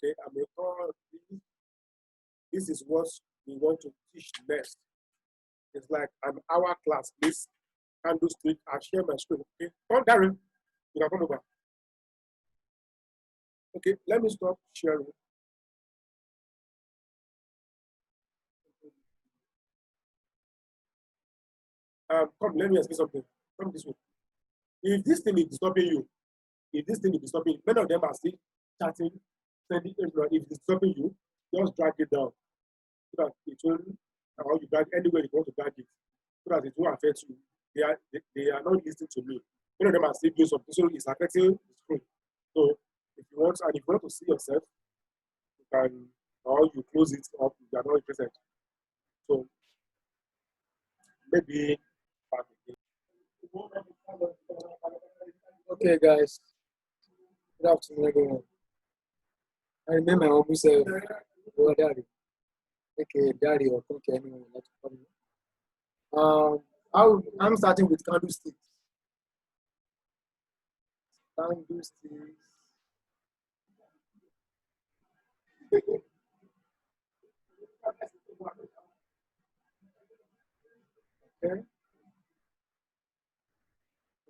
Okay, I'm a call. This is what we want to teach next. It's like an hour class. Please candlestick. I share my screen. Okay, come, Darren. You can come over. Okay, let me stop sharing. Come, let me ask you something. Come this way. If this thing is disturbing you, many of them are still chatting, sending everyone. If it's disturbing you, just drag it down. So that it will, or you drag anywhere you want to drag it, so that it won't affect you. They are not listening to me. Many of them are still doing something, so it's affecting the screen. So if you want, and if you want to see yourself, you can, or you close it up if you are not interested. So maybe back again. Okay, guys. Good afternoon, everyone. I remember my uncle said, "Oh, daddy, okay, daddy, or okay, anyone like to come." I'm starting with candlesticks. Candlesticks. Okay. Let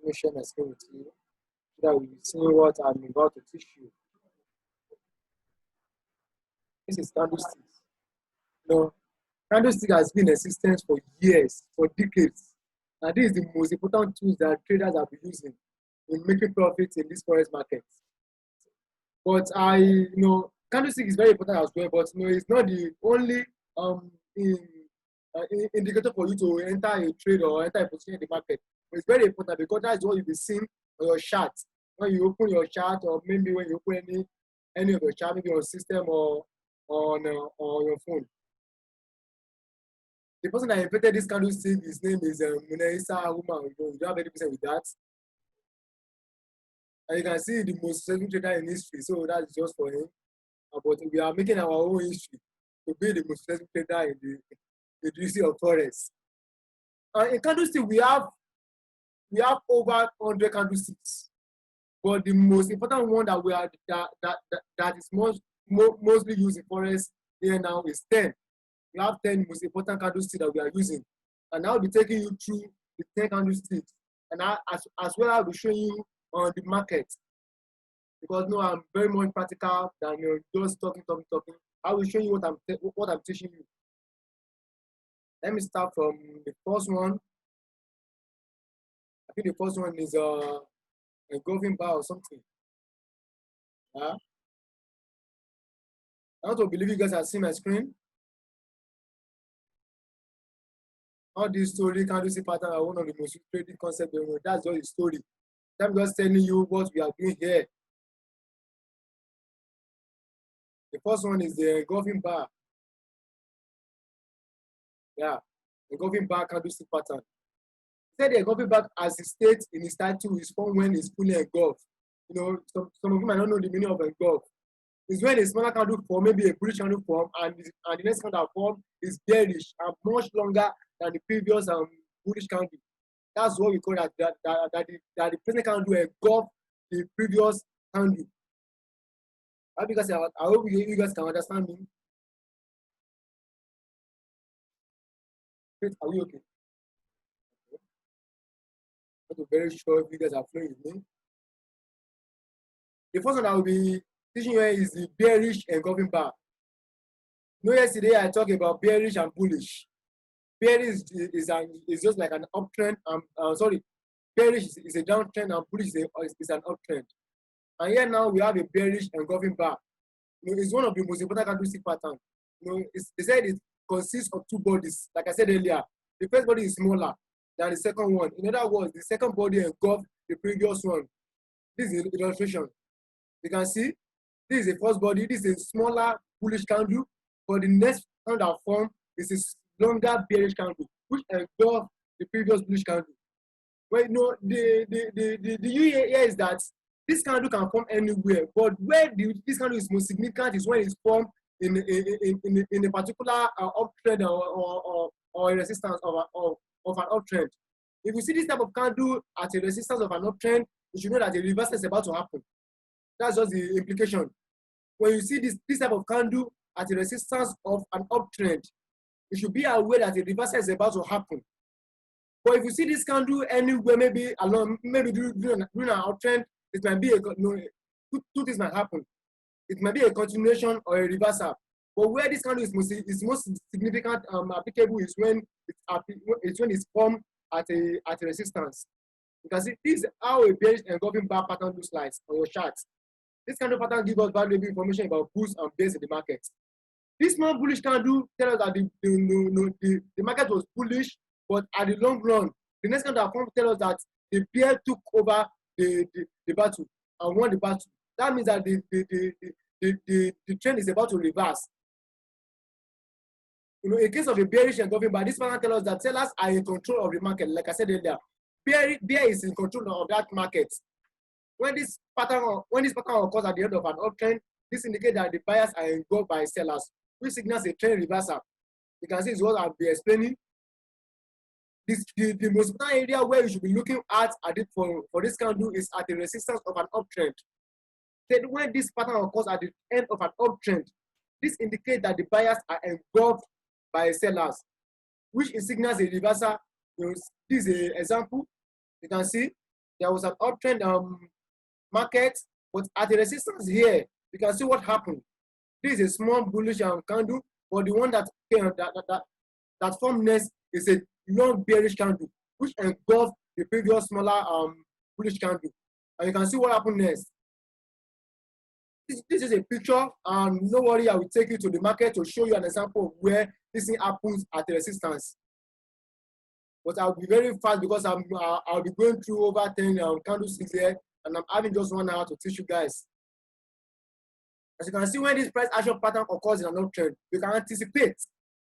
me share my screen with you so that we see what I'm about to teach you. This is candlesticks. You know, candlestick has been in existence for years, for decades. And this is the most important tools that traders have been using in making profits in this forex market. But candlestick is very important as well, but it's not the only in, indicator for you to enter a trade or enter a position in the market. But it's very important because that's what you'll be seeing on your chart. When you open your chart, or maybe when you open any of your chart, maybe on system or on your phone. The person that invented this candlestick, his name is Munaisa Uma. You don't have any percent with that. And you can see the most successful trader in history, so that's just for him. But we are making our own history to be the most successful trader in the history of forex. In candlestick, we have over 100 candlesticks, but the most important one that is mostly used in forex here now is 10. We have 10 most important candlesticks that we are using, and I'll be taking you through the 10 candlesticks, and as well I'll be showing you on the market, because I'm very much practical than just talking. I will show you what I'm teaching you. Let me start from the first one. I think the first one is a golfing bar or something. I want to believe you guys have seen my screen. All this story, candlestick pattern are one of the most trading concepts. That's just the story. I'm just telling you what we are doing here. The first one is the engulfing bar. Yeah, engulfing bar candlestick pattern. Said the engulfing bar, as it states in its title, is formed when it's fully engulfed. Some of you might not know the meaning of engulf. It's when a smaller candle form, maybe a bullish candle form, and the next candle form is bearish and much longer than the previous bullish candle. That's what we call that the present candle engulf the previous candle. Because I hope you guys can understand me. Wait, are you okay? I'm very sure if you guys are flowing with me. The first one I will be teaching you is the bearish engulfing bar. Yesterday I talked about bearish and bullish. Bearish is just like an uptrend. Bearish is a downtrend and bullish is an uptrend. And here now we have a bearish engulfing bar. It's one of the most important candlestick patterns. They said it consists of two bodies. Like I said earlier, the first body is smaller than the second one. In other words, the second body engulfs the previous one. This is an illustration. You can see this is the first body. This is a smaller bullish candle, but the next candle that form is a longer bearish candle, which engulfs the previous bullish candle. Well, the here is that this candle can form anywhere, but where this candle is most significant is when it's formed in a particular uptrend or a resistance of an uptrend. If you see this type of candle at a resistance of an uptrend, you should know that a reversal is about to happen. That's just the implication. when you see this type of candle at the resistance of an uptrend, you should be aware that a reversal is about to happen. But if you see this candle anywhere, maybe along, maybe during an uptrend, it might be two things might happen. It might be a continuation or a reversal. But where this candle is most significant applicable is when it's formed at a resistance. You can see this is how a bearish engulfing bar pattern looks like on your charts. This kind of pattern gives us valuable information about bulls and bears in the market. This small bullish candle tells us that the market was bullish, but at the long run, the next candle that comes tells us that the bear took over the battle and won the battle. That means that the trend is about to reverse. In case of a bearish engulfing bar, this pattern tells us that sellers are in control of the market. Like I said earlier, bear is in control of that market. When this pattern occurs at the end of an uptrend, this indicates that the buyers are engulfed by sellers, which signals a trend reversal. You can see it's what I'll be explaining. The most important area where you should be looking at it for this candle is at the resistance of an uptrend. Then when this pattern occurs at the end of an uptrend, this indicates that the buyers are engulfed by sellers, which signals a reversal. This is an example. You can see there was an uptrend market, but at the resistance here, you can see what happened. This is a small bullish candle, but the one that formed next is a long bearish candle, which engulfed the previous smaller bullish candle. And you can see what happened next. This is a picture, and no worry, I will take you to the market to show you an example of where this thing happens at the resistance. But I'll be very fast because I'll be going through over 10 candlesticks here, and I'm having just 1 hour to teach you guys. As you can see, when this price action pattern occurs in an uptrend, you can anticipate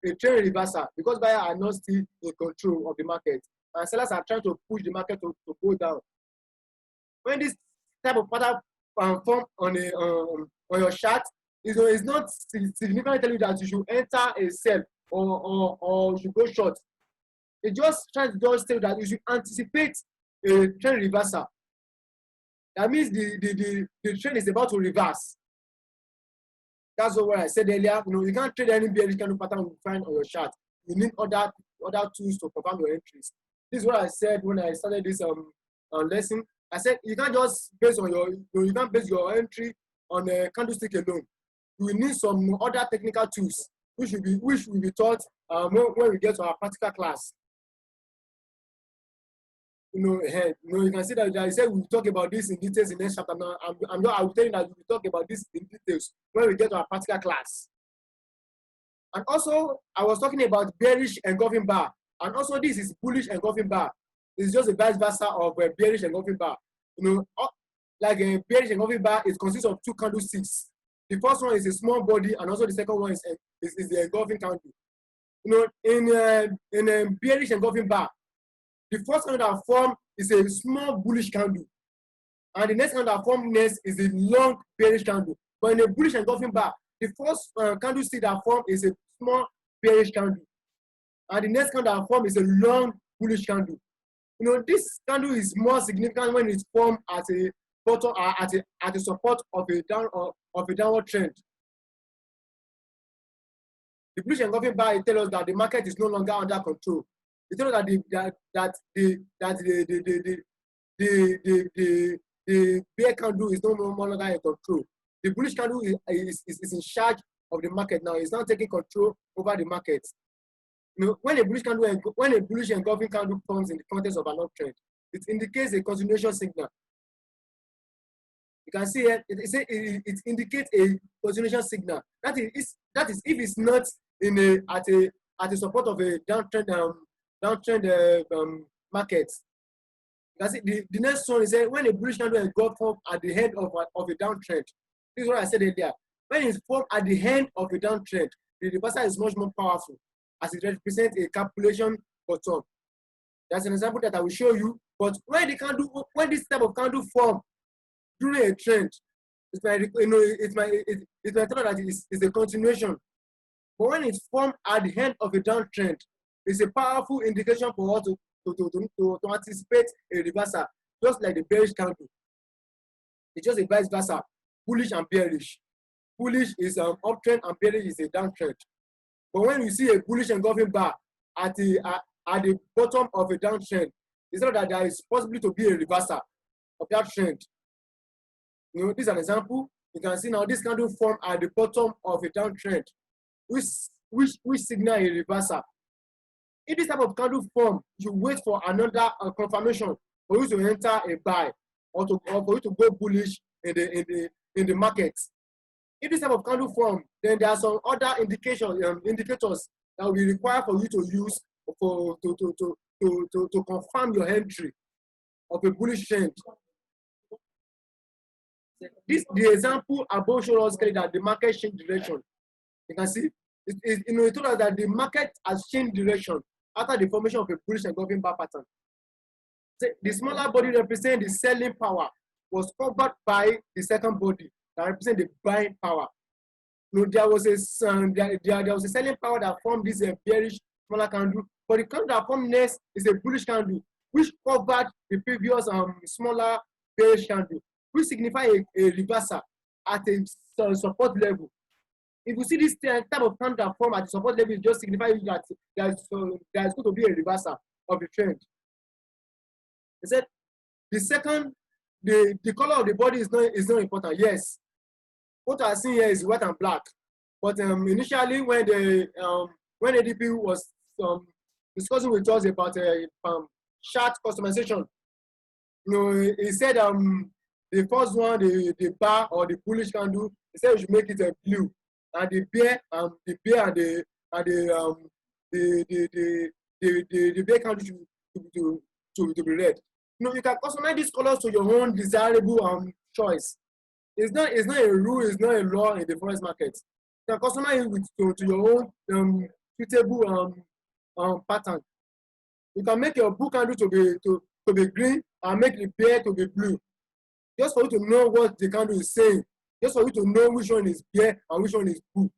a trend reversal because buyers are not still in control of the market, and sellers are trying to push the market to go down. When this type of pattern form on your chart, it's not significantly telling you that you should enter a sell or you should go short. It just tries to tell you that you should anticipate a trend reversal. That means the trend is about to reverse. That's what I said earlier. You can't trade any bearish candle pattern you find on your chart. You need other tools to confirm your entries. This is what I said when I started this lesson. I said you can't just base on you can't base your entry on a candlestick alone. You need some other technical tools which will be taught when we get to our practical class. You can see that I said we'll talk about this in details in the next chapter. Now, I will tell you that we'll talk about this in details when we get to our practical class. And also, I was talking about bearish engulfing bar. And also, this is bullish engulfing bar. It's just a vice versa of a bearish engulfing bar. Like a bearish engulfing bar, it consists of 2 candlesticks. The first one is a small body, and also the second one is the engulfing candle. In a bearish engulfing bar, the first candle that formed is a small bullish candle, and the next candle that formed next is a long bearish candle. But in a bullish engulfing bar, the first candlestick that formed is a small bearish candle, and the next candle that formed is a long bullish candle. This candle is more significant when it's formed at a bottom, at a support of a downward trend. The bullish engulfing bar tells us that the market is no longer under control. It tells us that the bear candle is no longer in control. The bullish candle is in charge of the market now. It's not taking control over the market. When a bullish engulfing candle forms in the context of an uptrend, it indicates a continuation signal. You can see here, it indicates a continuation signal. That is if it's not at a support of a downtrend market. You can see the next one is when a bullish candle engulfs form at the head of a downtrend. This is what I said earlier. When it's formed at the end of a downtrend, the reversal is much more powerful, as it represents a capitulation bottom. That's an example that I will show you. But when this type of candle form during a trend, it might tell that it's a continuation. But when it's formed at the end of a downtrend, it's a powerful indication for us to anticipate a reversal, just like the bearish candle. It's just a vice versa, bullish and bearish. bullish is uptrend and bearish is a downtrend. But when you see a bullish engulfing bar at the bottom of a downtrend, it's not that there is possibly to be a reversal of that trend. You know, this is an example. You can see now this candle form at the bottom of a downtrend, which signal a reversal. If this type of candle form, you wait for another confirmation for you to enter a buy or for you to go bullish in the market. If this type of candle form, then there are some other indicators that will be required for you to use to confirm your entry of a bullish trend. The example above shows us clearly that the market changed direction. You can see, it told us that the market has changed direction after the formation of a bullish engulfing bar pattern. The smaller body represents the selling power, was covered by the second body that represents the buying power. You know, there was a selling power that formed this bearish smaller candle, but the candle that formed next is a bullish candle, which covered the previous smaller bearish candle, which signify a reversal at a support level. If you see this type of candle that form at the support level, it just signifies that there is going to be a reversal of the trend. He said the second, the color of the body is not important. Yes, what I see here is white and black. But initially, when ADP was discussing with us about chart customization, you know, he said the first one, the bar or the bullish candle, he said we should make it a blue, and the bear and the bear candle to be red. You know, you can customize these colors to your own desirable choice. It's not a rule, it's not a law in the forex market. You can customize it to your own suitable pattern. You can make your blue candle to be green and make the bear to be blue. Just for you to know what the candle is saying. Just for you to know which one is bear and which one is blue.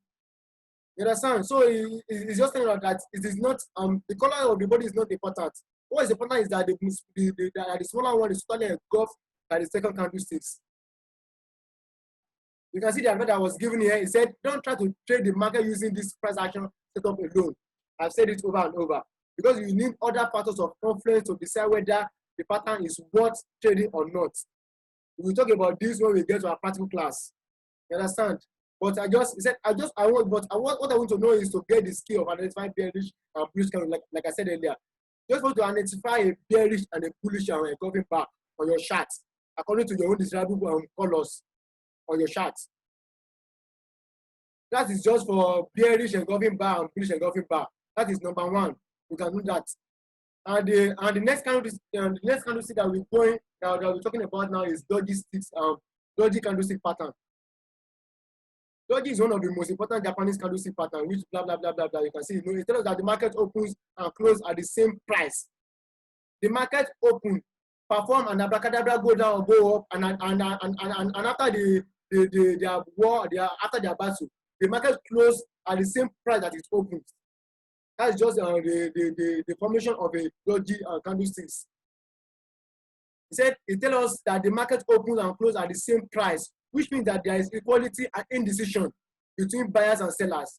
You understand? So it's just saying that it is not the color of the body is not important. What is important is that the smaller one is totally engulfed by the second candlesticks. You can see the advice that was given here. It said, don't try to trade the market using this price action setup alone. I've said it over and over. Because you need other factors of confluence to decide whether the pattern is worth trading or not. We'll talk about this when we get to our practical class. You understand? But what I want to know is to get the skill of identifying bearish and bullish candle, like I said earlier. Just want to identify a bearish and a bullish and engulfing bar on your chart according to your own desirable colors on your chart. That is just for bearish engulfing bar and bullish engulfing bar. That is number one. You can do that. And the next candlestick that we're talking about now is doji sticks, doji candlestick pattern. Doji is one of the most important Japanese candlestick pattern, which blah blah blah blah blah. You can see, you know, it tells us that the market opens and closes at the same price. The market open, perform an abracadabra, go down or go up, and after their war, after their battle, the market closed at the same price that it opens. That's just the formation of a doji candlesticks. He said it tells us that the market opens and closes at the same price, which means that there is equality and indecision between buyers and sellers.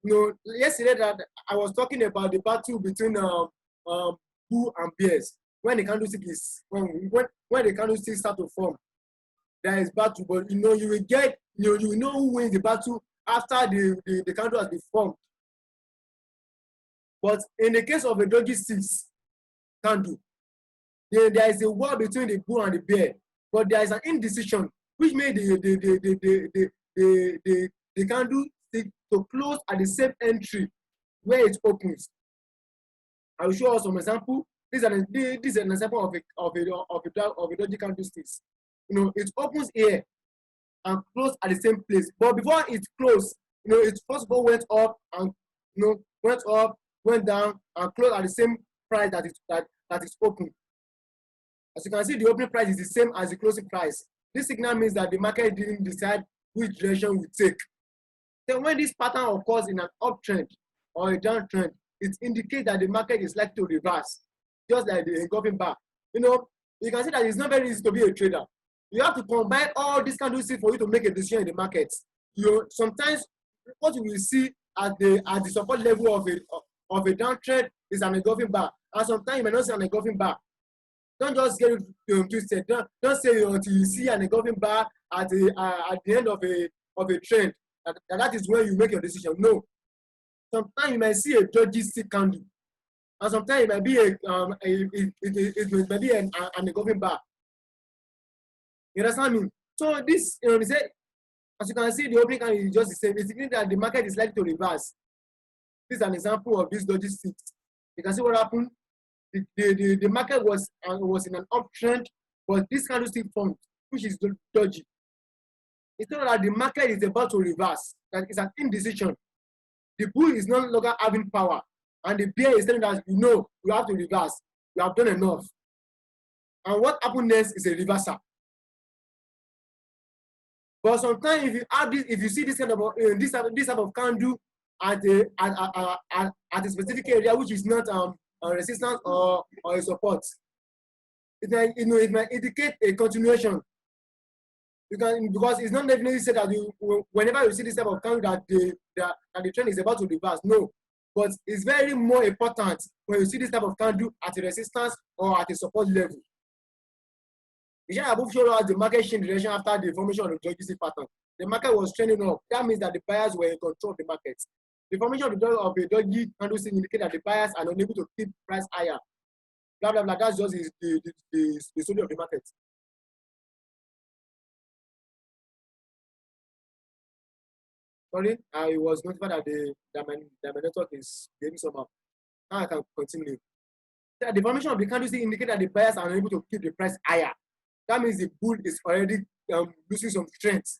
You know, yesterday that I was talking about the battle between bull and bears. When the candlestick is when the candlestick start to form, there is battle. But you know, you will know who wins the battle after the candle has been formed. But in the case of a doji sticks candle, there is a war between the bull and the bear, but there is an indecision, which made the candle stick to close at the same entry where it opens. I will show us some example. This is an example of a doji candlesticks. You know, it opens here and close at the same place. But before it closed, you know, it first of all went up and went up, went down, and closed at the same price that is open. As you can see, the opening price is the same as the closing price. This signal means that the market didn't decide which direction we take. Then when this pattern occurs in an uptrend or a downtrend, it indicates that the market is likely to reverse, just like the engulfing bar. You know, you can see that it's not very easy to be a trader. You have to combine all these candlesticks for you to make a decision in the market. sometimes what you will see at the support level of a downtrend is an engulfing bar, and sometimes you may not see an engulfing bar. Don't just get it twisted. Don't say until you see an engulfing bar at the end of a trend that is when you make your decision. No. Sometimes you might see a dodgy stick candle, and sometimes it might be it might be an engulfing bar. You understand me? So this, they say, as you can see, the opening candle is just the same. It means that the market is likely to reverse. This is an example of this dodgy stick. You can see what happened. The market was in an uptrend, but this candlestick formed, which is dodgy. It's not that the market is about to reverse. That is an indecision. The bull is no longer having power, and the bear is telling us, you have to reverse. You have done enough. And what happened next is a reversal. But sometimes if you see this kind of this type of candle at a specific area which is not a resistance or a support, it might indicate a continuation. Because it's not definitely said that whenever you see this type of candle that the trend is about to reverse. No, but it's very more important when you see this type of candle at a resistance or at a support level. The chart above showed us the market changed direction after the formation of the dodgy stick pattern. The market was trending up. That means that the buyers were in control of the market. The formation of a dodgy candlestick indicates that the buyers are unable to keep price higher. Blah blah blah. That's just the story of the market. Sorry, I was notified that my network is getting somehow. Now I can continue. The formation of the candlestick indicates that the buyers are unable to keep the price higher. That means the bull is already losing some strength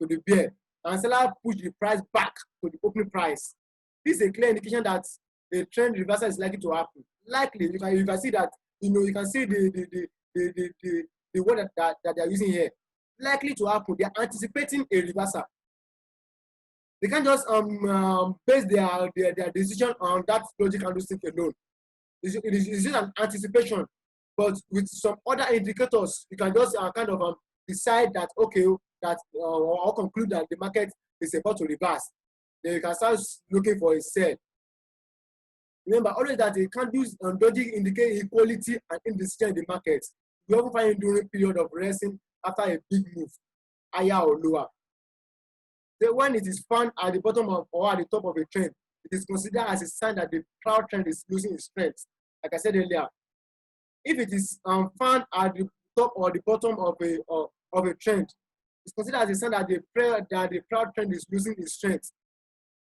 to the bear, and seller push the price back to the opening price. This is a clear indication that the trend reversal is likely to happen. Likely, you can see that, you can see the word that they are using here. Likely to happen. They are anticipating a reversal. They can't just base their decision on that logic candlestick alone. It's just an anticipation. But with some other indicators, you can just kind of decide that, okay, or conclude that the market is about to reverse. Then you can start looking for a sell. Remember always that the candles dodgy indicate equality and indecision in the market. You often find it during period of resting after a big move, higher or lower. So when it is found at the bottom of or at the top of a trend, it is considered as a sign that the crowd trend is losing its strength. Like I said earlier, if it is found at the top or the bottom of a trend, it's considered as a sign that the crowd trend is losing its strength.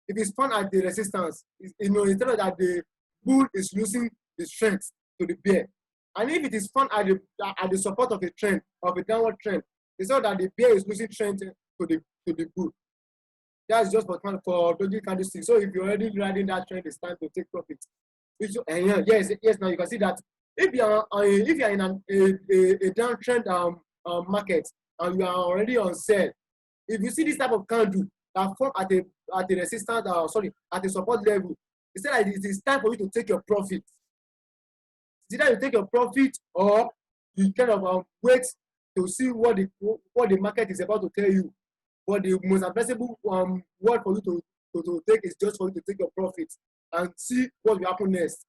If it's found at the resistance, it's telling that the bull is losing the strength to the bear. And if it is found at the support of a trend, of a downward trend, it's not that the bear is losing strength to the bull. That's just for dodgy candlestick. So if you're already riding that trend, it's time to take profit. Yes. Now you can see that if you are in a downtrend market and you are already on sale, if you see this type of candle that form at a resistance, at a support level, it's like it is time for you to take your profit. It's either you take your profit or you kind of wait to see what the market is about to tell you. But the most advisable word for you to take is just for you to take your profit and see what will happen next.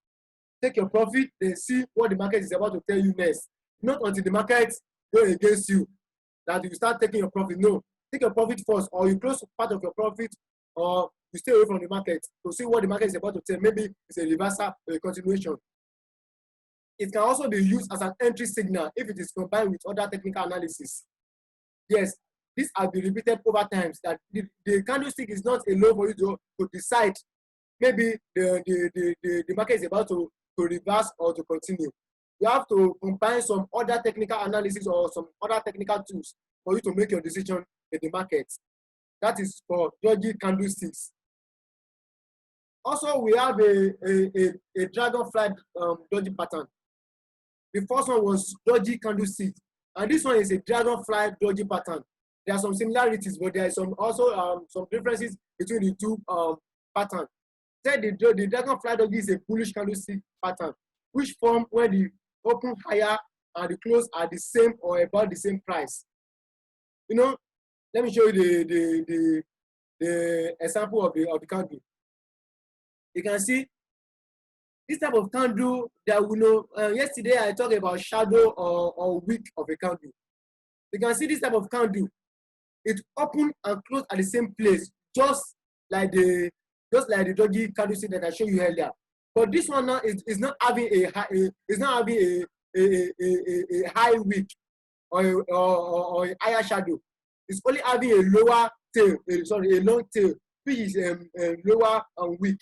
Take your profit, then see what the market is about to tell you next. Not until the market goes against you that you start taking your profit. No, take your profit first, or you close part of your profit, or you stay away from the market to see what the market is about to tell. Maybe it's a reversal or a continuation. It can also be used as an entry signal if it is combined with other technical analysis. Yes, this has been repeated over times that the candlestick is not alone for you to decide maybe the market is about to reverse or to continue. You have to combine some other technical analysis or some other technical tools for you to make your decision in the market. That is for dodgy candlesticks. Also, we have a dragonfly dodgy pattern. The first one was dodgy candlestick, and this one is a dragonfly dodgy pattern. There are some similarities, but there are some differences between the two patterns. Say the dragonfly dodgy is a bullish candlestick pattern, which form when the open higher and the close are the same or about the same price. Let me show you the example of the candle. You can see this type of candle that we know. Yesterday I talked about shadow or wick of a candle. You can see this type of candle. It open and close at the same place, just like the doggy candlestick that I showed you earlier. But this one now is not having a high wick or a higher shadow. It's only having a lower tail, a long tail, which is lower and weak.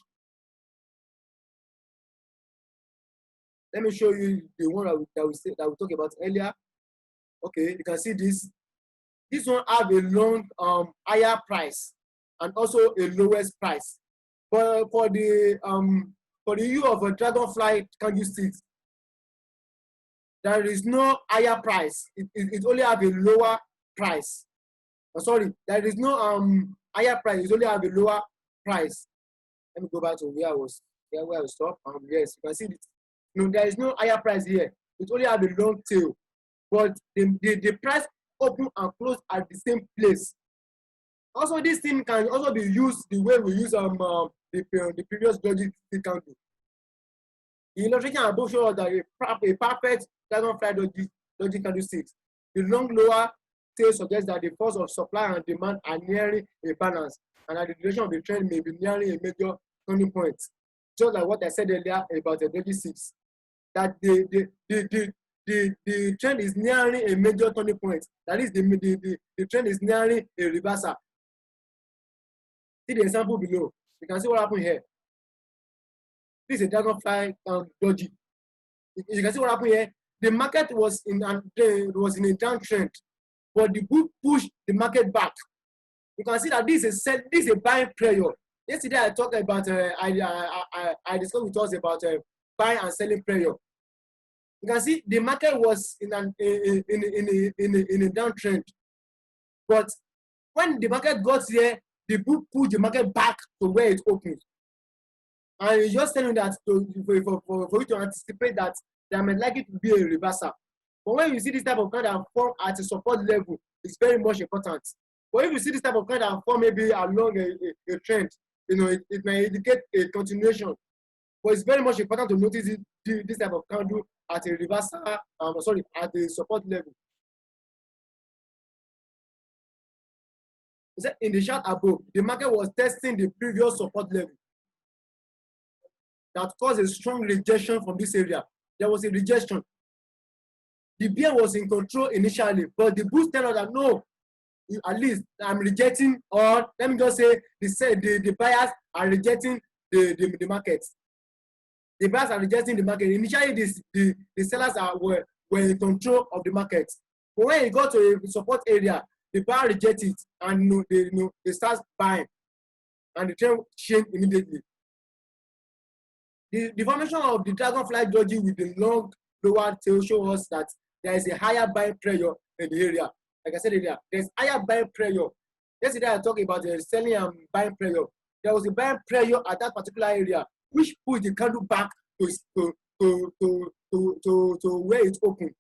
Let me show you the one that we talked about earlier. Okay, you can see this. This one have a long higher price and also a lowest price. But for the use of a dragonfly candlestick, there is no higher price. It only have a lower price. Sorry, there is no higher price. It only have a lower price. Let me go back to where I was stopped. Yes, you can see this. No, there is no higher price here. It only have a long tail, but the price open and close at the same place. Also, this thing can also be used the way we use the previous logic candle. The illustration above shows that a perfect dragonfly logic candlestick. The long lower tail suggests that the force of supply and demand are nearing a balance, and that the duration of the trend may be nearing a major turning point. Just like what I said earlier about the logic 6, that the trend is nearing a major turning point. That is, the trend is nearing a reversal. See the example below. You can see what happened here. This is a dragonfly doji. You can see what happened here. The market was in a downtrend, but the book pushed the market back. You can see that this is a buying pressure. Yesterday I talked about I discussed with us about buying and selling pressure. You can see the market was in a downtrend, but when the market got here, the book pushed the market back to where it opened. And it's just telling that for you to anticipate that there may likely to be a reversal. But when you see this type of kind that form at a support level, it's very much important. But if you see this type of kind that form maybe along a trend, it may indicate a continuation. But it's very much important to notice this type of candle at a reversal, at a support level. In the chart above, the market was testing the previous support level that caused a strong rejection from this area. There was a rejection. The bear was in control initially, but the bulls tell us that no, at least I'm rejecting, or let me just say, the buyers are rejecting the market. The buyers are rejecting the market. Initially, the sellers were in control of the market. But when it got to a support area, the buyer reject it, and they start buying, and the trend changed immediately. The formation of the dragonfly doji with the long lower tail shows us that there is a higher buying pressure in the area. Like I said earlier, there's higher buying pressure. Yesterday I talked about the selling and buying pressure. There was a buying pressure at that particular area, which pushed the candle back to where it opened.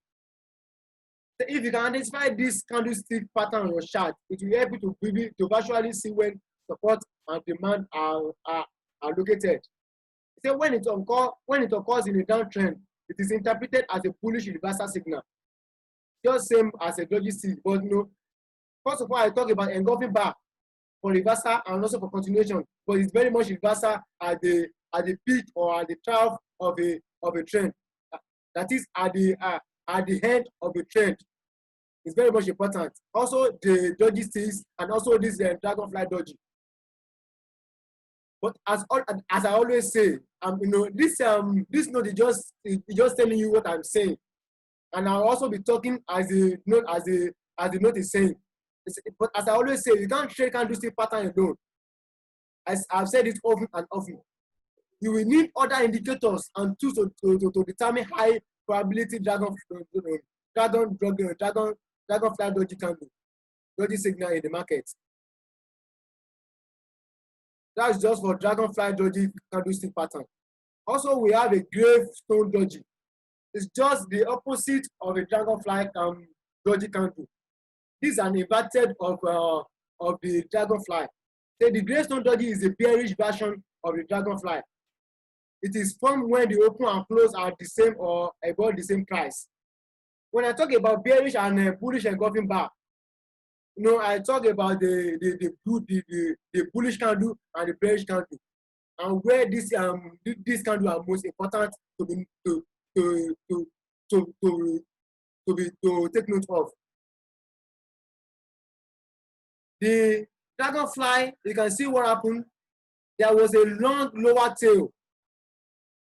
So if you can identify this candlestick pattern on your chart, it will help you to virtually see when support and demand are located. So when it occurs in a downtrend, it is interpreted as a bullish reversal signal. Just same as a doji stick, but first of all, I talk about engulfing bar for reversal and also for continuation, but it's very much reversal at the peak or at the trough of a trend. That is at the end of the trend. It's very much important. Also the doji sticks and also this dragonfly doji. But as I always say, this note is just telling you what I'm saying, and I'll also be talking as the note is saying. But as I always say, you can't trade candlestick pattern alone. As I've said it often and often, you will need other indicators and tools to determine high probability dragonfly doji candle, doji signal in the market. That's just for dragonfly doji candlestick pattern. Also, we have a gravestone doji. It's just the opposite of a dragonfly doji candle. this is an inverted of the dragonfly. So the gravestone doji is a bearish version of the dragonfly. It is formed when the open and close are the same or above the same price. When I talk about bearish and bullish engulfing bar, I talk about the bullish candle and the bearish candle, and where this candle are most important to take note of. The dragonfly, you can see what happened. There was a long lower tail,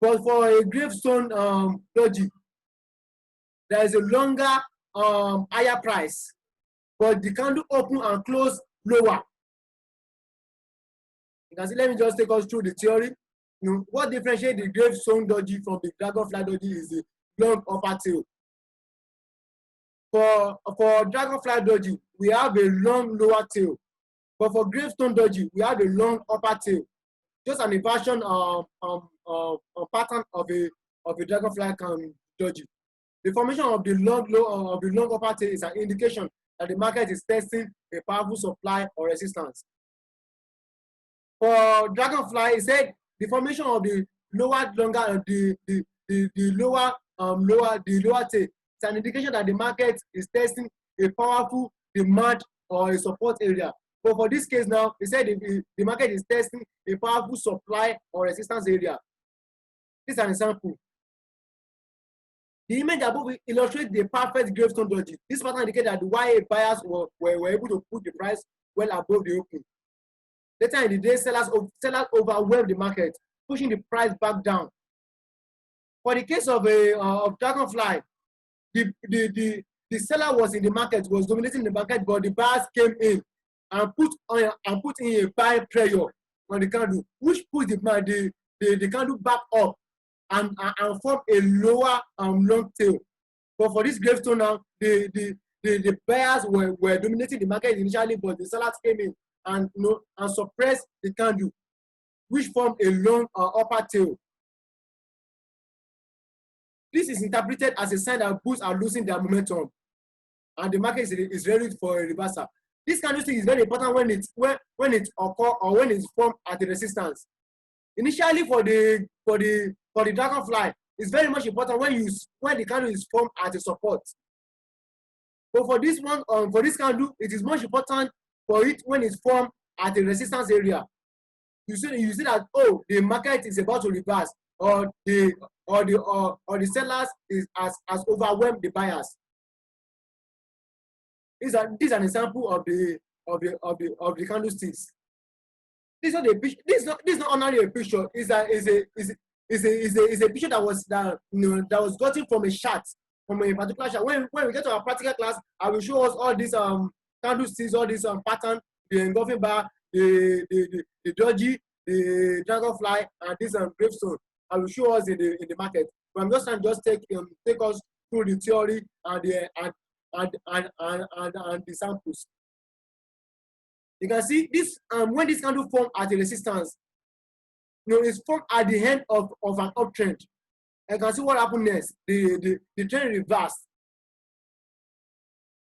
but for a gravestone doji, there is a longer higher price, but the candle open and close lower. You can see, let me just take us through the theory. What differentiates the gravestone doji from the dragonfly doji is the long upper tail. For dragonfly doji, we have a long lower tail, but for gravestone doji, we have a long upper tail. Just an inversion pattern of a dragonfly doji. The formation of the long upper tail is an indication that the market is testing a powerful supply or resistance. For dragonfly, it said the formation of the lower tail is an indication that the market is testing a powerful demand or a support area. But for this case now, it said the market is testing a powerful supply or resistance area. This is an example. The image above illustrates the perfect gravestone doji. This pattern indicates that why buyers were able to put the price well above the open. Later in the day, sellers overwhelmed the market, pushing the price back down. For the case of dragonfly, the seller was in the market, was dominating the market, but the buyers came in and put in a buy pressure on the candle, which put the candle back up and form a lower long tail. But for this gravestone now, the buyers were dominating the market initially, but the sellers came in and suppressed the candle, which formed a long upper tail. This is interpreted as a sign that bulls are losing their momentum, and the market is ready for a reversal. This candlestick is very important when it occurs or when it's formed at the resistance. Initially, for the dragonfly, it's very much important when the candle is formed at a support. But for this one, for this candle, it is much important for it when it's formed at the resistance area. You see that the market is about to reverse, or the sellers has overwhelmed the buyers. This is an example of the candlesticks. This is not only a picture. It's a picture that was gotten from a chart, from a particular chart. When we get to our practical class, I will show us all these candlesticks, all these pattern, the engulfing bar, the doji, the dragonfly, and this gravestone. I will show us in the market. But I'm just trying to take us through the theory and the samples. You can see this when this candle formed at a resistance, it's formed at the end of an uptrend. You can see what happened next. The trend reversed.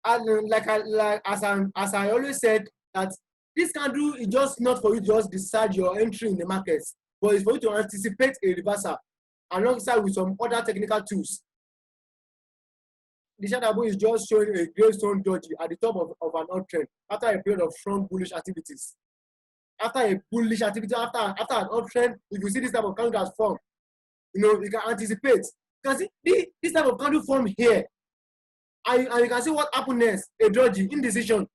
And as I always said, that this candle is just not for you to just decide your entry in the markets, but it's for you to anticipate a reversal alongside with some other technical tools. The chart above is just showing a gravestone doji at the top of an uptrend after a period of strong bullish activities. After a bullish activity, after an uptrend, if you see this type of candle that's formed, you can anticipate. You can see this type of candle formed here, and you can see what happened next. A doji, indecision.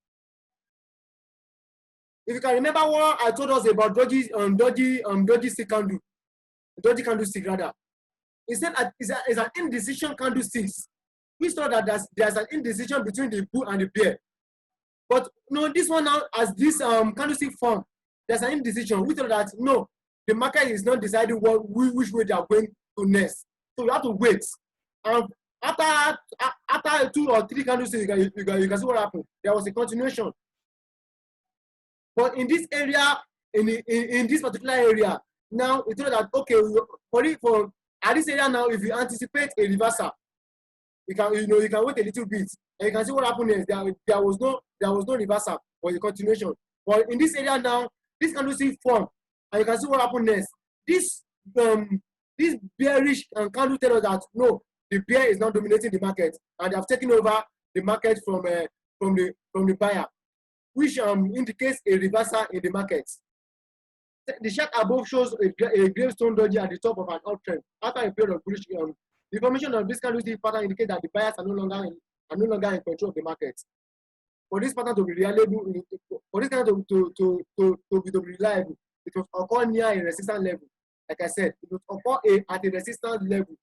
If you can remember what I told us about doji stick candle, doji candlestick rather, instead it's an indecision candlestick. We saw that there's an indecision between the bull and the bear. But this one now, as this candlestick form, there's an indecision. We thought that the market is not deciding which way they are going to next. So you have to wait. After 2 or 3 candlesticks, you can see what happened. There was a continuation. But in this area, in this particular area, now we thought that for at this area now, if you anticipate a reversal, you can wait a little bit. And you can see what happened is there was no reversal, but a continuation. But in this area now, this candlestick form, and you can see what happened next. This bearish candle tell us that no, the bear is now dominating the market, and they have taken over the market from the buyer, which indicates a reversal in the market. The chart above shows a gravestone doji at the top of an uptrend after a period of bullish. The information of this candlestick pattern indicates that the buyers are no longer in control of the market. For this pattern to be reliable, for this pattern to be reliable, it must occur near a resistance level. Like I said, it must occur at a resistance level.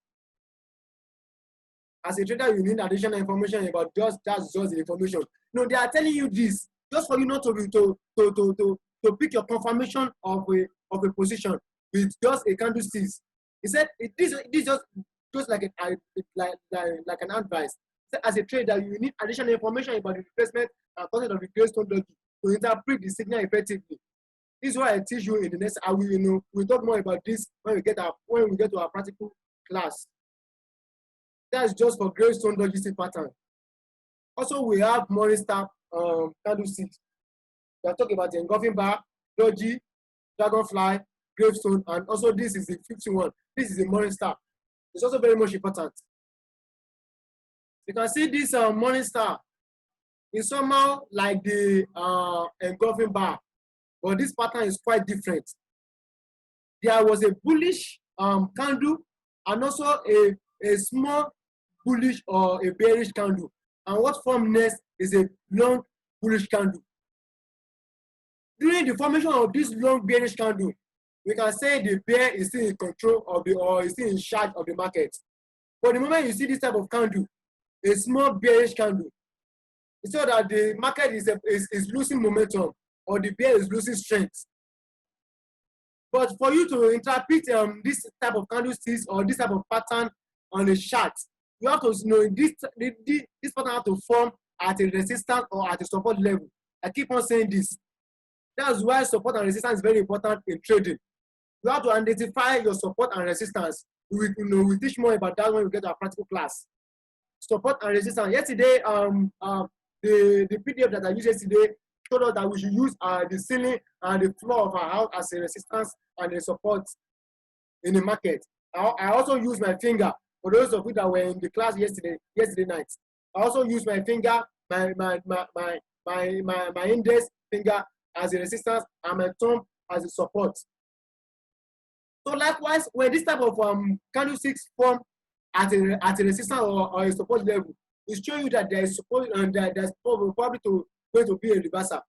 As a trader, you need additional information about just the information. No, they are telling you this just for you not to pick your confirmation of a position with just a candlestick. He said this just like an advice. So as a trader, you need additional information about the replacement and concept of the gravestone doji to interpret the signal effectively. This is what I teach you in the next. We'll talk more about this when we get to our practical class. That's just for gravestone doji pattern. Also, we have Morningstar candlesticks. We are talking about the engulfing bar, doji, dragonfly, gravestone, and also this is the 51. This is the Morningstar. It's also very much important. You can see this Morningstar is somehow like the engulfing bar, but this pattern is quite different. There was a bullish candle and also a small bullish or a bearish candle. And what formed next is a long bullish candle. During the formation of this long bearish candle, we can say the bear is still in control of or is still in charge of the market. But the moment you see this type of candle, a small bearish candle, it's so that the market is losing momentum or the bear is losing strength. But for you to interpret this type of candlesticks or this type of pattern on a chart, you have to know this pattern have to form at a resistance or at a support level. I keep on saying this. That's why support and resistance is very important in trading. You have to identify your support and resistance. We teach more about that when we get to our practical class. Support and resistance. Yesterday, the PDF that I used yesterday told us that we should use the ceiling and the floor of our house as a resistance and a support in the market. I also use my finger. For those of you that were in the class yesterday night, I also use my finger, my index finger as a resistance and my thumb as a support. So likewise, when this type of candlesticks form at a resistance or a support level, it's showing you that there is support and there's probably going to be a reversal.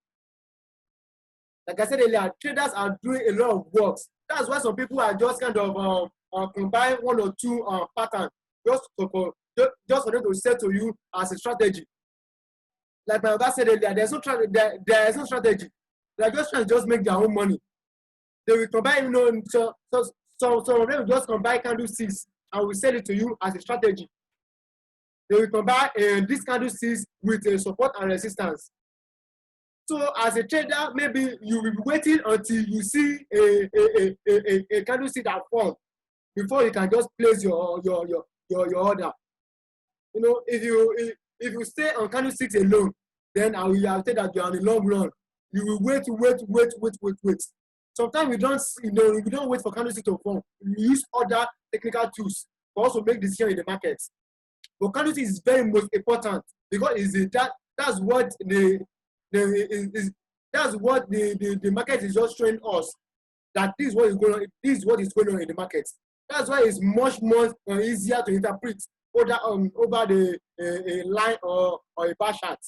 Like I said earlier, traders are doing a lot of works. That's why some people are just kind of combine one or two patterns just for them to sell to you as a strategy. Like my guy said earlier, there is no strategy. They are just trying to just make their own money. They will combine, so of them will just combine candlesticks and will sell it to you as a strategy. They will combine this candlesticks with a support and resistance. So as a trader, maybe you will be waiting until you see a candlestick that forms before you can just place your order. If you stay on candlesticks alone, then I will tell that you are on the long run. You will wait. Sometimes we don't wait for candlestick to form. We use other technical tools to also make decisions in the market. But candlestick is very most important because that's what the market is just showing us, that this is what is going on in the market. That's why it's much more easier to interpret over a line or a bar chart.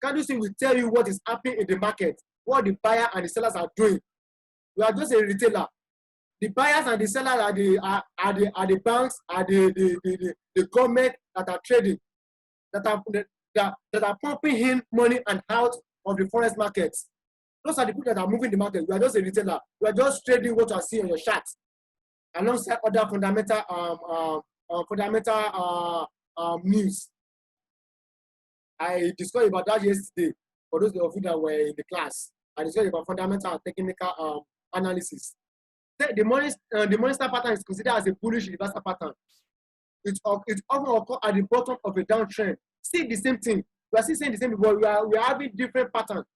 Candlestick will tell you what is happening in the market, what the buyer and the sellers are doing. We are just a retailer. The buyers and the sellers are the banks, are the government that are trading, that are pumping in money and out of the forex markets. Those are the people that are moving the market. We are just a retailer. We are just trading what you are seeing on your chart, alongside other fundamental news. I discussed about that yesterday. For those of you that were in the class, I discussed about fundamental and technical analysis. The Morningstar pattern is considered as a bullish reversal pattern. It often occurs at the bottom of a downtrend, see the same thing. We are still saying the same thing, but we are having different patterns.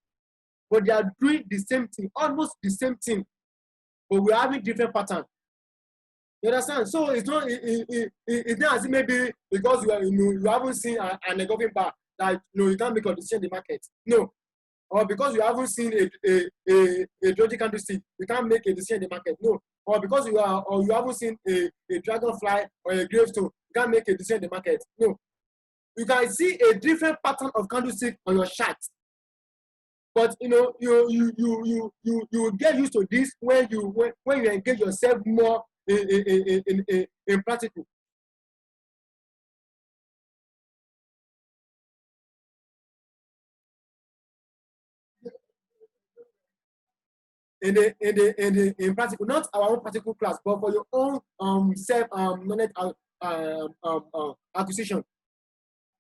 But they are doing the same thing, almost the same thing, but we are having different patterns. You understand? So it's not as if maybe because you haven't seen an engulfing bar that you can't make a decision in the market. No. Or because you haven't seen a doji candlestick, you can't make a decision in the market. No. Or because you haven't seen a dragonfly or a gravestone, you can't make a decision in the market. No. You can see a different pattern of candlestick on your chart. But you get used to this when you engage yourself more in practical. In practical, not our own practical class, but for your own self knowledge acquisition.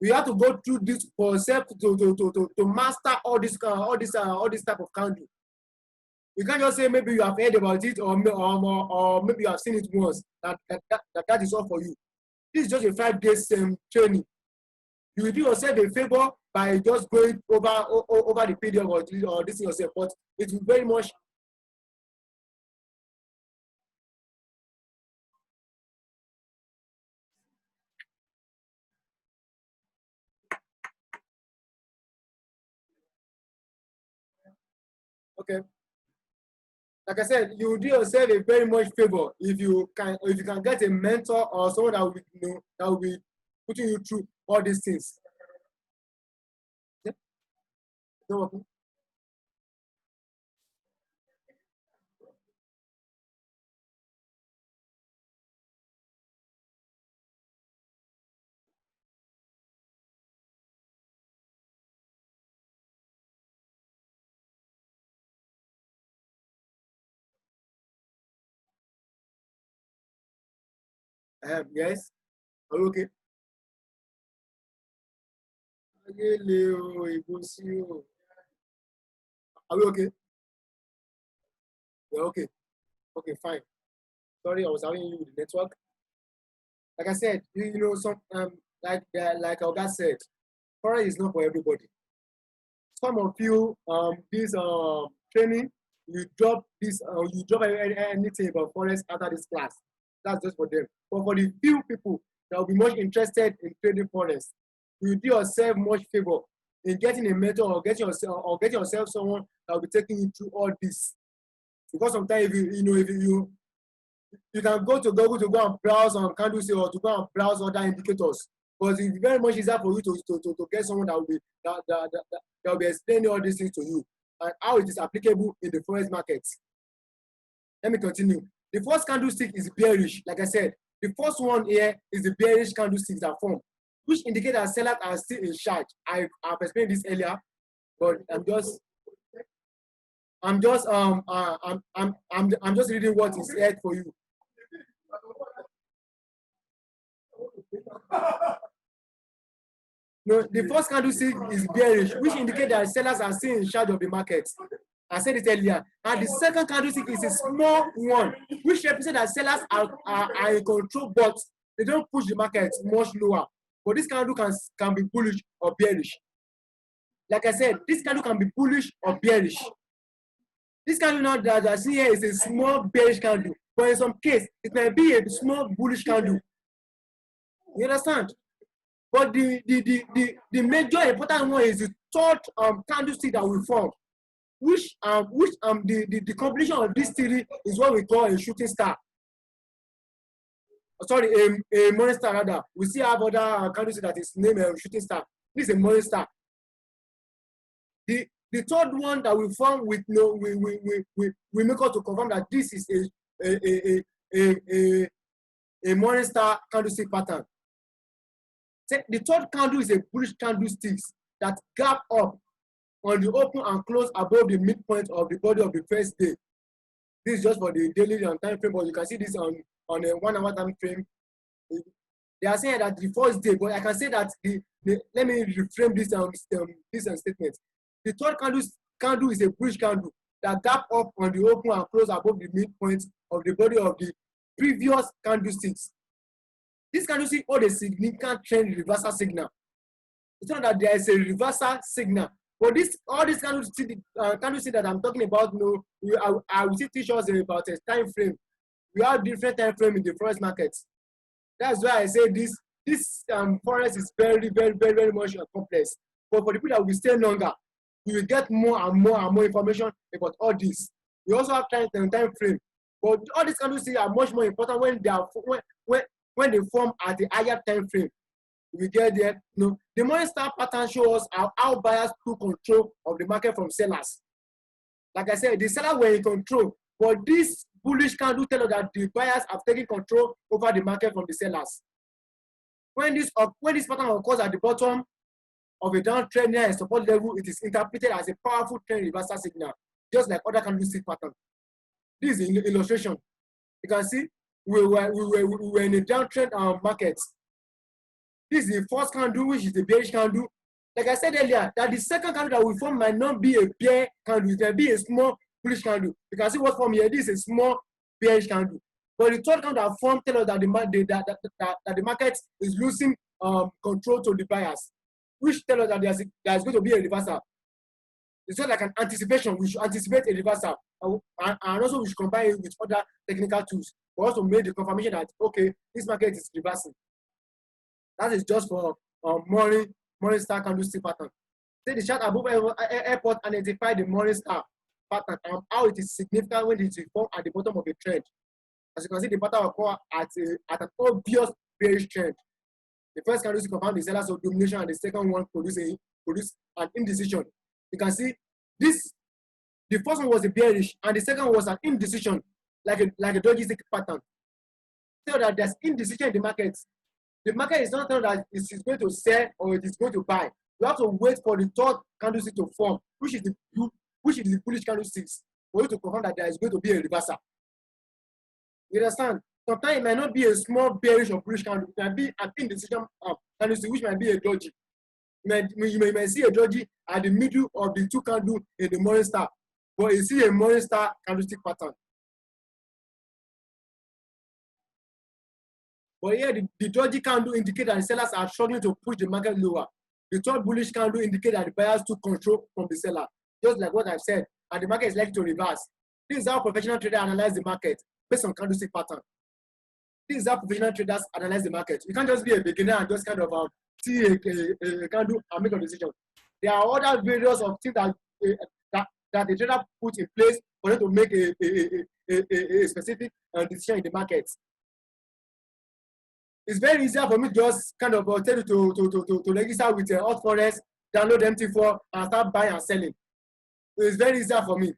You have to go through this for yourself to master all this type of candle. You can't just say maybe you have heard about it or maybe you have seen it once. That is all for you. This is just a 5 days training. You will do yourself a favor by just going over the PDF or this yourself, but it will very much. Okay. Like I said, you will do yourself a very much favor if you can get a mentor or someone that will be putting you through all these things. Yeah? No, okay. Yes. Are you okay? Are we okay? We're okay. Okay, fine. Sorry, I was having you with the network. Like I said, some like Oga said, forex is not for everybody. Some of you, this training, you drop anything about forex after this class. That's just for them. But for the few people that will be much interested in trading forex, you do yourself much favor in getting a mentor or getting yourself someone that will be taking you through all this. Because sometimes if you can go to Google to go and browse on candlestick or to go and browse other indicators. But it's very much easier for you to get someone that will be explaining all these things to you and how it is applicable in the forex market. Let me continue. The first candlestick is bearish. Like I said, the first one here is the bearish candlestick that form, which indicates that sellers are still in charge. I've explained this earlier, but I'm just reading what is said for you. No, the first candlestick is bearish, which indicates that sellers are still in charge of the market. I said it earlier. And the second candlestick is a small one, which represents that sellers are in control, but they don't push the market much lower. But this candle can be bullish or bearish. Like I said, this candle can be bullish or bearish. This candle now that I see here is a small bearish candle, but in some case, it may be a small bullish candle. You understand? But the major important one is the third candlestick that will form, which the combination of these three is what we call a shooting star. Sorry, a morning star rather. We still have other candlestick that is named a shooting star. This is a morning star. The third one that will form with we make us to confirm that this is a morning star candlestick pattern. The third candle is a bullish candlestick that gap up on the open and close above the midpoint of the body of the first day. This is just for the daily time frame, but you can see this on a 1 hour time frame. They are saying that the first day, but I can say that let me reframe this statement. The third candle is a bullish candle that gap up on the open and close above the midpoint of the body of the previous candlesticks. This candlestick hold a significant trend reversal signal. It's not that there is a reversal signal. But this, all these candlestick that I'm talking about, I will still teach us about a time frame. We have different time frame in the forex markets. That's why I say this forex is very, very, very, very much complex. But for the people that will stay longer, you will get more and more and more information about all this. We also have time frame. But all these candlesticks are much more important when they are when they form at the higher time frame. We get there. The Morningstar pattern shows us how buyers took control of the market from sellers. Like I said, the sellers were in control, but this bullish candle tell us that the buyers have taken control over the market from the sellers. When this pattern occurs at the bottom of a downtrend near a support level, it is interpreted as a powerful trend reversal signal, just like other candlestick pattern. This is an illustration. You can see we were in a downtrend market. This is the first candle, which is the bearish candle. Like I said earlier, that the second candle that we form might not be a bear candle. It can be a small bullish candle. You can see what form here. This is a small bearish candle. But the third candle that formed tells us that the market is losing control to the buyers, which tells us that there's going to be a reversal. It's not like an anticipation. We should anticipate a reversal. And also we should combine it with other technical tools. We also made the confirmation that, okay, this market is reversing. That is just for Morningstar candlestick pattern. Say the chart above airport identify the Morningstar pattern and how it is significant when it is formed at the bottom of a trend. As you can see, the pattern occurs at an obvious bearish trend. The first candlestick confirms the sellers of domination, and the second one produce an indecision. You can see this. The first one was a bearish, and the second one was an indecision, like a dodgy stick pattern. So that there's indecision in the market. The market is not telling that it is going to sell or it is going to buy. You have to wait for the third candlestick to form, which is the bullish candlesticks, for you to confirm that there is going to be a reversal. You understand? Sometimes it might not be a small bearish or bullish candle. It might be an indecision candlestick, which might be a dodgy. You may see a dodgy at the middle of the two candles in the Morningstar, but you see a Morningstar candlestick pattern. But here, the dodgy candle indicates that the sellers are struggling to push the market lower. The third bullish candle indicates that the buyers took control from the seller. Just like what I've said, and the market is likely to reverse. This is how professional traders analyze the market based on candlestick pattern. This is how professional traders analyze the market. You can't just be a beginner and just kind of see a candle and make a decision. There are other various of things that the trader put in place for them to make a specific decision in the market. It's very easier for me to just kind of tell you to register with Hot Forex, download MT4, and start buying and selling. It's very easier for me.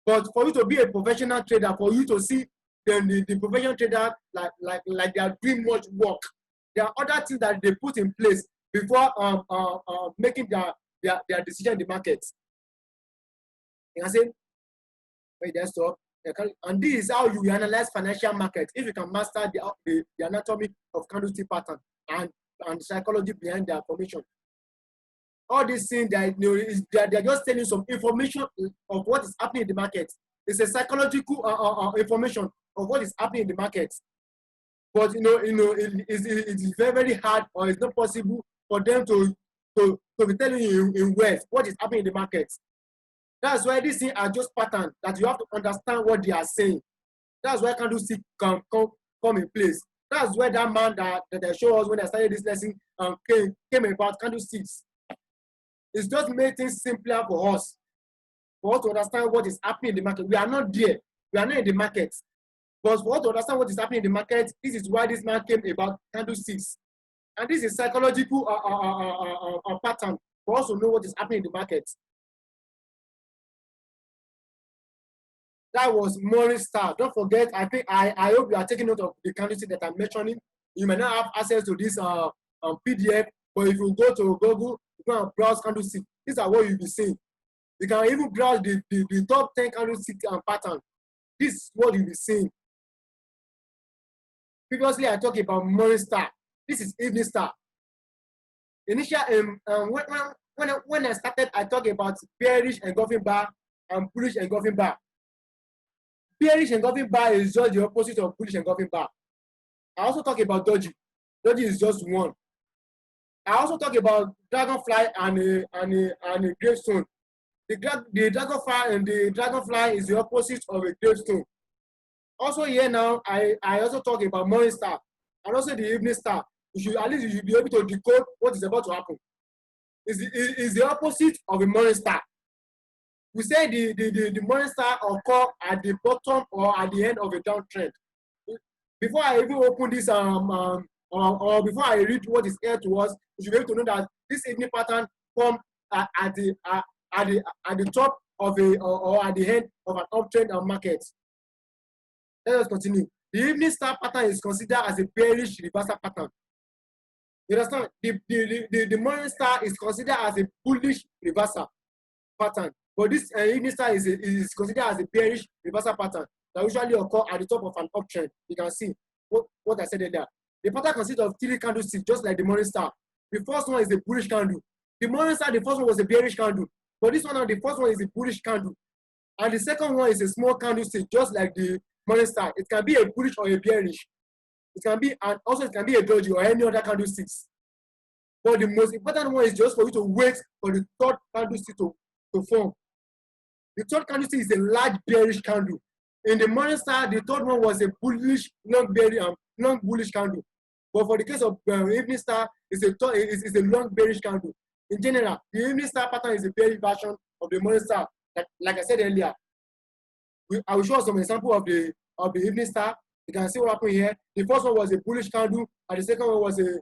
But for you to be a professional trader, for you to see the professional trader like they are doing much work, there are other things that they put in place before making their decision in the market. You can say, wait, that's all. And this is how you analyze financial markets. If you can master the anatomy of candlestick pattern and the psychology behind their formation. All these things they're just telling you some information of what is happening in the market. It's a psychological information of what is happening in the market. But it is very, very hard, or it's not possible for them to be telling you in words what is happening in the market. That's why these things are just patterns that you have to understand what they are saying. That's why candlestick come in place. That's why that man that I showed us when I started this lesson came about candlesticks. It's just made things simpler for us to understand what is happening in the market. We are not there. We are not in the market. But for us to understand what is happening in the market, this is why this man came about candlesticks. And this is psychological pattern for us to know what is happening in the market. That was Morningstar. Don't forget, I hope you are taking note of the candlestick that I'm mentioning. You may not have access to this PDF, but if you go to Google, you can browse candlestick. These are what you'll be seeing. You can even browse the top 10 candlestick pattern. This is what you'll be seeing. Previously, I talked about Morningstar. This is Evening Star. Initially, when I started, I talked about bearish engulfing bar and bullish engulfing bar. Bearish engulfing bar is just the opposite of bullish engulfing bar. I also talk about dodgy. Dodgy is just one. I also talk about dragonfly and a gravestone. The dragonfly and the dragonfly is the opposite of a gravestone. Also here now, I also talk about morning star and also the evening star. You should at least you should be able to decode what is about to happen. Is the opposite of a morning star. We say the morning star occur at the bottom or at the end of a downtrend. Before I even open this or before I read what is here to us, you should be able to know that this evening pattern come at the top of a or at the end of an uptrend market. Let us continue. The evening star pattern is considered as a bearish reversal pattern. You understand? The morning star is considered as a bullish reversal pattern. But this evening star is considered as a bearish reversal pattern that usually occur at the top of an uptrend. You can see what I said earlier. The pattern consists of 3 candlesticks, just like the morning star. The first one is a bullish candle. The morning star, the first one was a bearish candle. But this one now, the first one is a bullish candle. And the second one is a small candlestick, just like the morning star. It can be a bullish or a bearish. It can be, and also it can be a doji or any other candlesticks. But the most important one is just for you to wait for the third candlestick to form. The third candlestick is a large bearish candle. In the morning star, the third one was a bullish, long bullish candle. But for the case of evening star, it's a long bearish candle. In general, the evening star pattern is a bearish version of the morning star. Like I said earlier, I will show some example of the evening star. You can see what happened here. The first one was a bullish candle, and the second one was a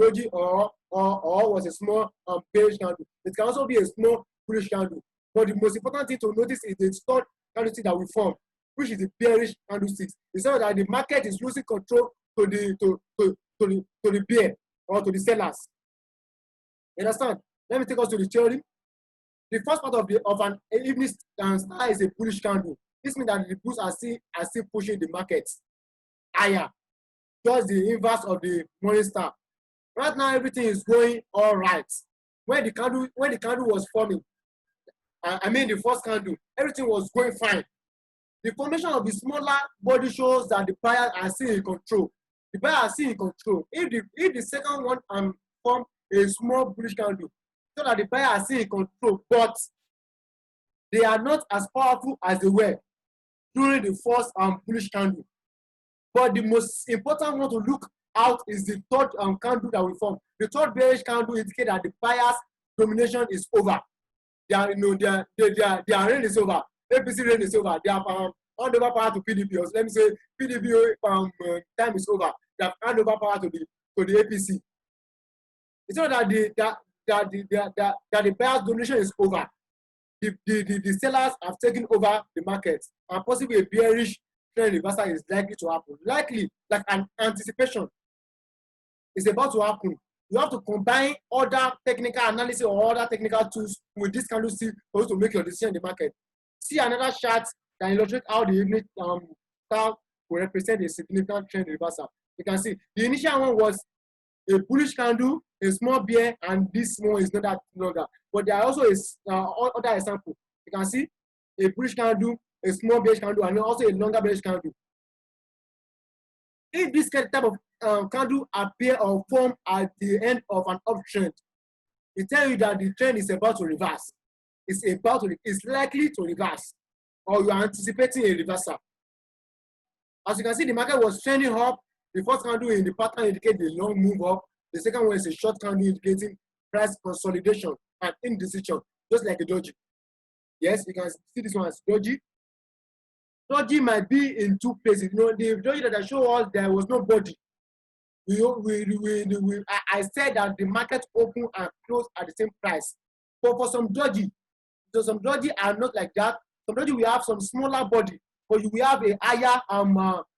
doji or was a small bearish candle. It can also be a small bullish candle. But the most important thing to notice is the third candlestick that we form, which is the bearish candlestick. It's not that the market is losing control to the bear or to the sellers. You understand? Let me take us to the theory. The first part of an evening star is a bullish candle. This means that the bulls are still pushing the market higher. Just the inverse of the morning star. Right now, everything is going all right. When the candle was forming, I mean the first candle, everything was going fine. The formation of the smaller body shows that the buyers are still in control. The buyers are still in control. If the second one form a small bullish candle, so that the buyers are still in control, but they are not as powerful as they were during the first bullish candle. But the most important one to look out is the third candle that we form. The third bearish candle indicates that the buyers' domination is over. Their reign is over. APC reign is over. They have hand over power to PDP. Or let me say PDP time is over. They have hand over power to the APC. It's not that the buyers' domination is over. The sellers have taken over the market, and possibly a bearish trend reversal is likely to happen. Likely, like an anticipation, is about to happen. You have to combine other technical analysis or other technical tools with this candlestick for you to make your decision in the market. See another chart that illustrates how the evening star will represent a significant trend reversal. You can see the initial one was a bullish candle, a small bear, and this one is not that longer. But there are also other examples. You can see a bullish candle, a small bearish candle, and also a longer bearish candle. If this type of candle appear or form at the end of an uptrend, it tells you that the trend is about to reverse. It's likely to reverse, or you are anticipating a reversal. As you can see, the market was trending up. The first candle in the pattern indicates a long move up. The second one is a short candle indicating price consolidation and indecision, just like a doji. Yes, you can see this one as doji. Doji might be in two places. You know, the doji that I showed us, there was no body. I said that the market opened and closed at the same price. But for some doji are not like that. Some doji we have some smaller body, but we have a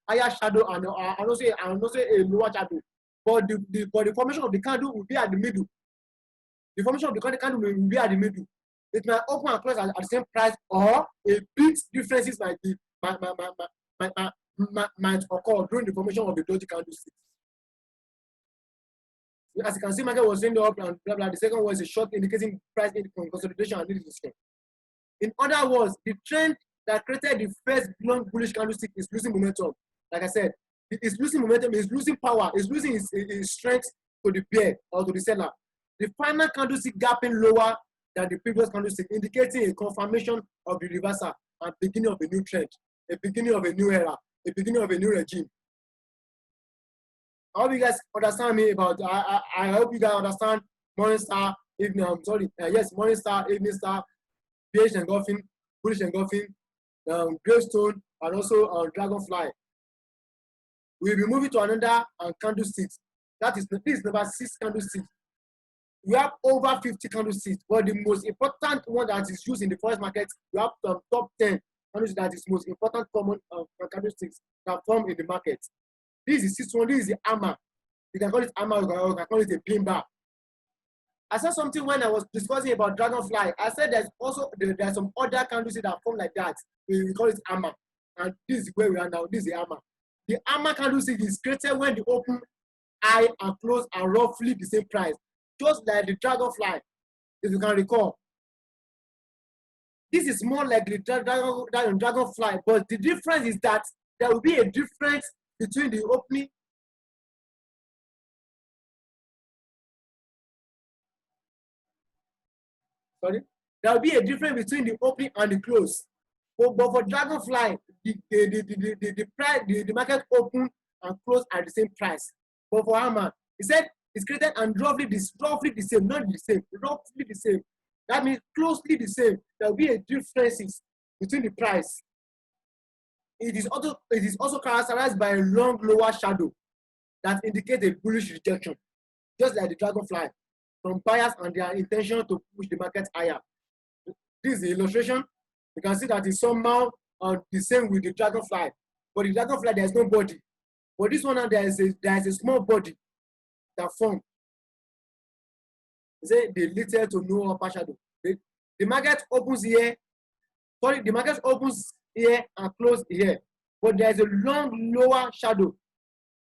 higher shadow and also a lower shadow. But the formation of the candle will be at the middle. The formation of the candle will be at the middle. It might open and close at the same price, or a big differences might occur during the formation of the doji candlesticks. As you can see, market was trending up and blah blah. The second was a short indicating price consolidation and indecision. In other words, the trend that created the first long bullish candlestick is losing momentum. Like I said, it's losing momentum, it's losing power, it's losing its strength to the bear or to the seller. The final candlestick gapping lower than the previous candlestick, indicating a confirmation of the reversal and beginning of a new trend, a beginning of a new era, a beginning of a new regime. I hope you guys understand me about. I hope you guys understand Morningstar evening. I'm sorry. Yes, Morningstar, Evening Star, bearish engulfing, bullish engulfing, Gravestone, and also Dragonfly. We'll be moving to another candlesticks. That is, this is number 6 candlesticks. We have over 50 candlesticks, but the most important one that is used in the forex market, we have the top 10 candlesticks that is most important common candlesticks that form in the market. This is the 6th one. This is the hammer. You can call it hammer, you can call it a pin bar. I said something when I was discussing about Dragonfly. I said there's some other candlesticks that form like that. We call it hammer. And this is where we are now. This is the hammer. The hammer candlestick is created when the open, high, and close are roughly the same price. Just like the Dragonfly, if you can recall. This is more like the Dragonfly, but the difference is that there will be a difference between the opening. Sorry, there will be a difference between the opening and the close. But for Dragonfly, the price, the market open and close at the same price. But for hammer, he said it's created and roughly the same, not the same, roughly the same. That means closely the same. There will be a difference between the price. It is also characterized by a long lower shadow that indicates a bullish rejection, just like the Dragonfly, from buyers and their intention to push the market higher. This is the illustration. You can see that it's somehow the same with the Dragonfly, but the Dragonfly there is no body. But this one now there is a small body that form. Say the little to no upper shadow. The market opens here. Sorry, the market opens here and close here, but there is a long lower shadow.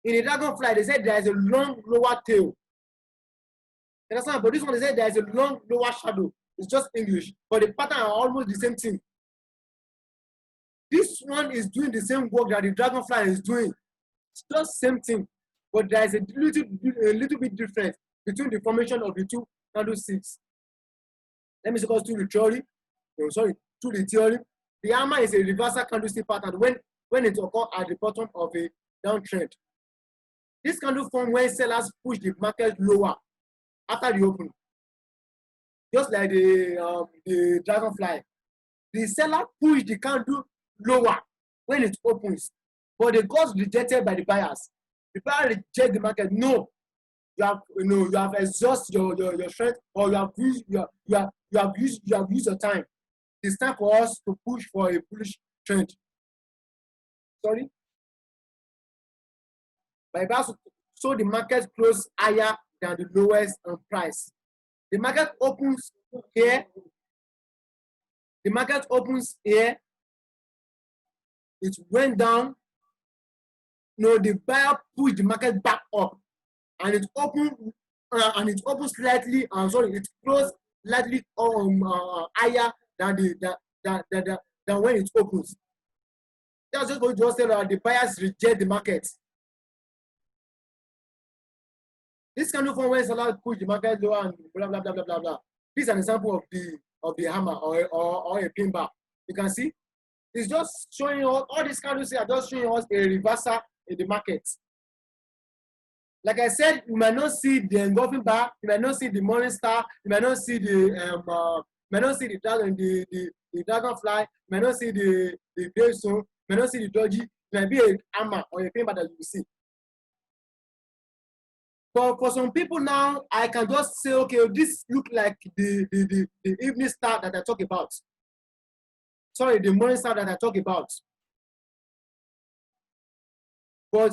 In the Dragonfly, they said there is a long lower tail. You understand? But this one they said there is a long lower shadow. It's just English, but the pattern are almost the same thing. This one is doing the same work that the Dragonfly is doing. It's just same thing, but there is a little bit difference between the formation of the two candlesticks. Let me go to the theory. To the theory. The hammer is a reversal candlestick pattern when it occurs at the bottom of a downtrend. This candle form when sellers push the market lower after the open. Just like the Dragonfly. The seller push the candle lower when it opens, but they got rejected by the buyers. The buyer reject the market. No, you have exhausted your strength, or you have used your time. It's time for us to push for a bullish trend. Sorry. By that, so the market close higher than the lowest price. The market opens here. The market opens here. It went down. No, the buyer pushed the market back up, and it opened slightly. It closed slightly higher than when it opens. That's just what you just said. The buyers reject the market. This kind of form when sellers push the market lower and blah blah blah blah blah blah. This is an example of the hammer or a pin bar. You can see it's just showing all these candles are just showing us a reversal in the market. Like I said, you might not see the engulfing bar, you might not see the Morningstar, you might not see the Dragonfly, you might not see the Gravestone, you might not see the Doji. It might be a hammer or a pin bar that you will see. But for some people now, I can just say, okay, this look like the evening star that I talk about. Sorry, the morning star that I talk about. But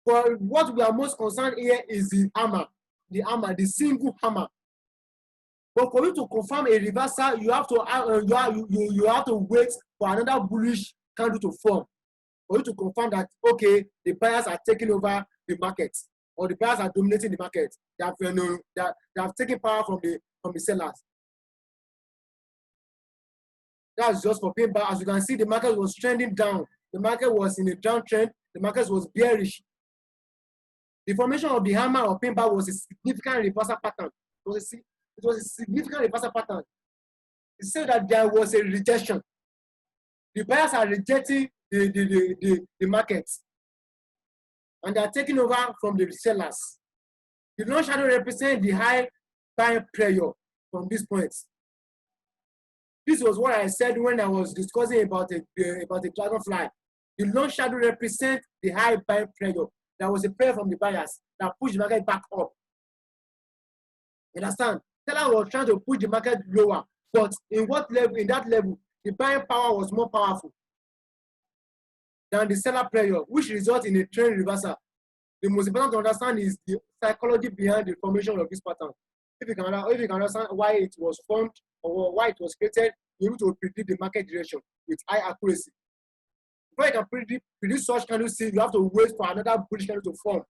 for what we are most concerned here is the hammer, the single hammer. But for you to confirm a reversal, you have to wait for another bullish candle to form for you to confirm that okay, the buyers are taking over the market, or the buyers are dominating the market. They have taken power from the sellers. That's just for pin bar. As you can see, the market was trending down. The market was in a downtrend. The market was bearish. The formation of the hammer or pin bar was a significant reversal pattern. It was a significant reversal pattern. It said that there was a rejection. The buyers are rejecting the market, and they are taking over from the sellers. The long shadow represents the high buying pressure from this point. This was what I said when I was discussing about the dragonfly. The long shadow represents the high buying pressure. There was a prayer from the buyers that pushed the market back up. You understand? Seller was trying to push the market lower, but in what level? In that level, the buying power was more powerful than the seller pressure, which results in a trend reversal. The most important to understand is the psychology behind the formation of this pattern. If you can understand why it was formed or why it was created, you're able to predict the market direction with high accuracy. Before you can predict such candlestick, you have to wait for another bullish candle to form.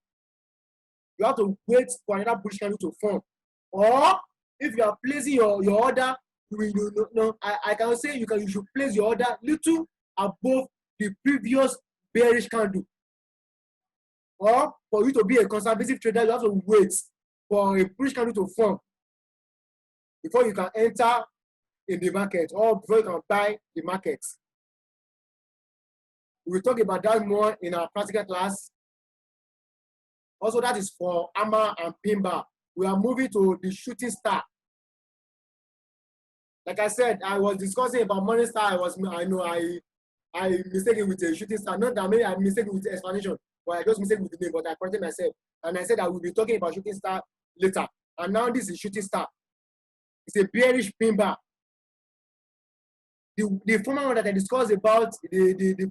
You have to wait for another bullish candle to form. Or if you are placing your order, I can say you should place your order little above the previous bearish candle. Or for you to be a conservative trader, you have to wait for a bullish candle to form before you can enter in the market or before you can buy the market. We'll talk about that more in our practical class. Also, that is for hammer and pin bar. We are moving to the shooting star. Like I said, I was discussing about morning star. I mistaken with a shooting star. Not that maybe I mistaken with the explanation, but I just mistaken with the name. But I corrected myself, and I said I will be talking about shooting star later. And now this is shooting star. It's a bearish pin bar. The former one that I discussed about the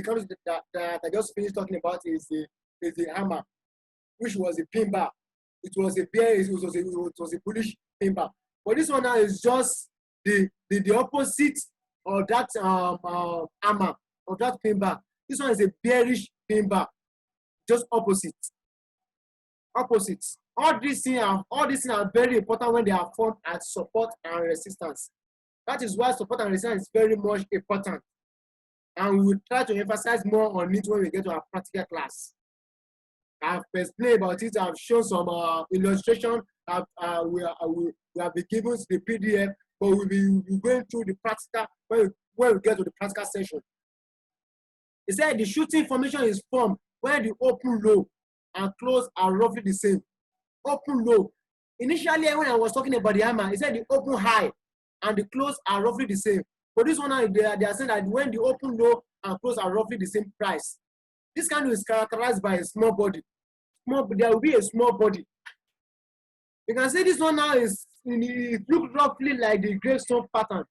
company that I just finished talking about is the hammer, which was a pin bar. It was a bullish pin bar. But this one now is just the opposite of that hammer, of that pin bar. This one is a bearish pin bar, just opposite. Opposites. All these things are very important when they are formed as support and resistance. That is why support and resistance is very much important. And we will try to emphasize more on it when we get to our practical class. I've explained about it. I've shown some illustration. We have been given the PDF, but we'll be going through the practical when we get to the practical session. It said the shooting formation is formed when the open low and close are roughly the same. Open low. Initially, when I was talking about the hammer, it said the open high and the close are roughly the same. But this one now, they are saying that when the open low and close are roughly the same price. This candle is characterized by a small body. There will be a small body. You can see this one now it looks roughly like the gravestone pattern.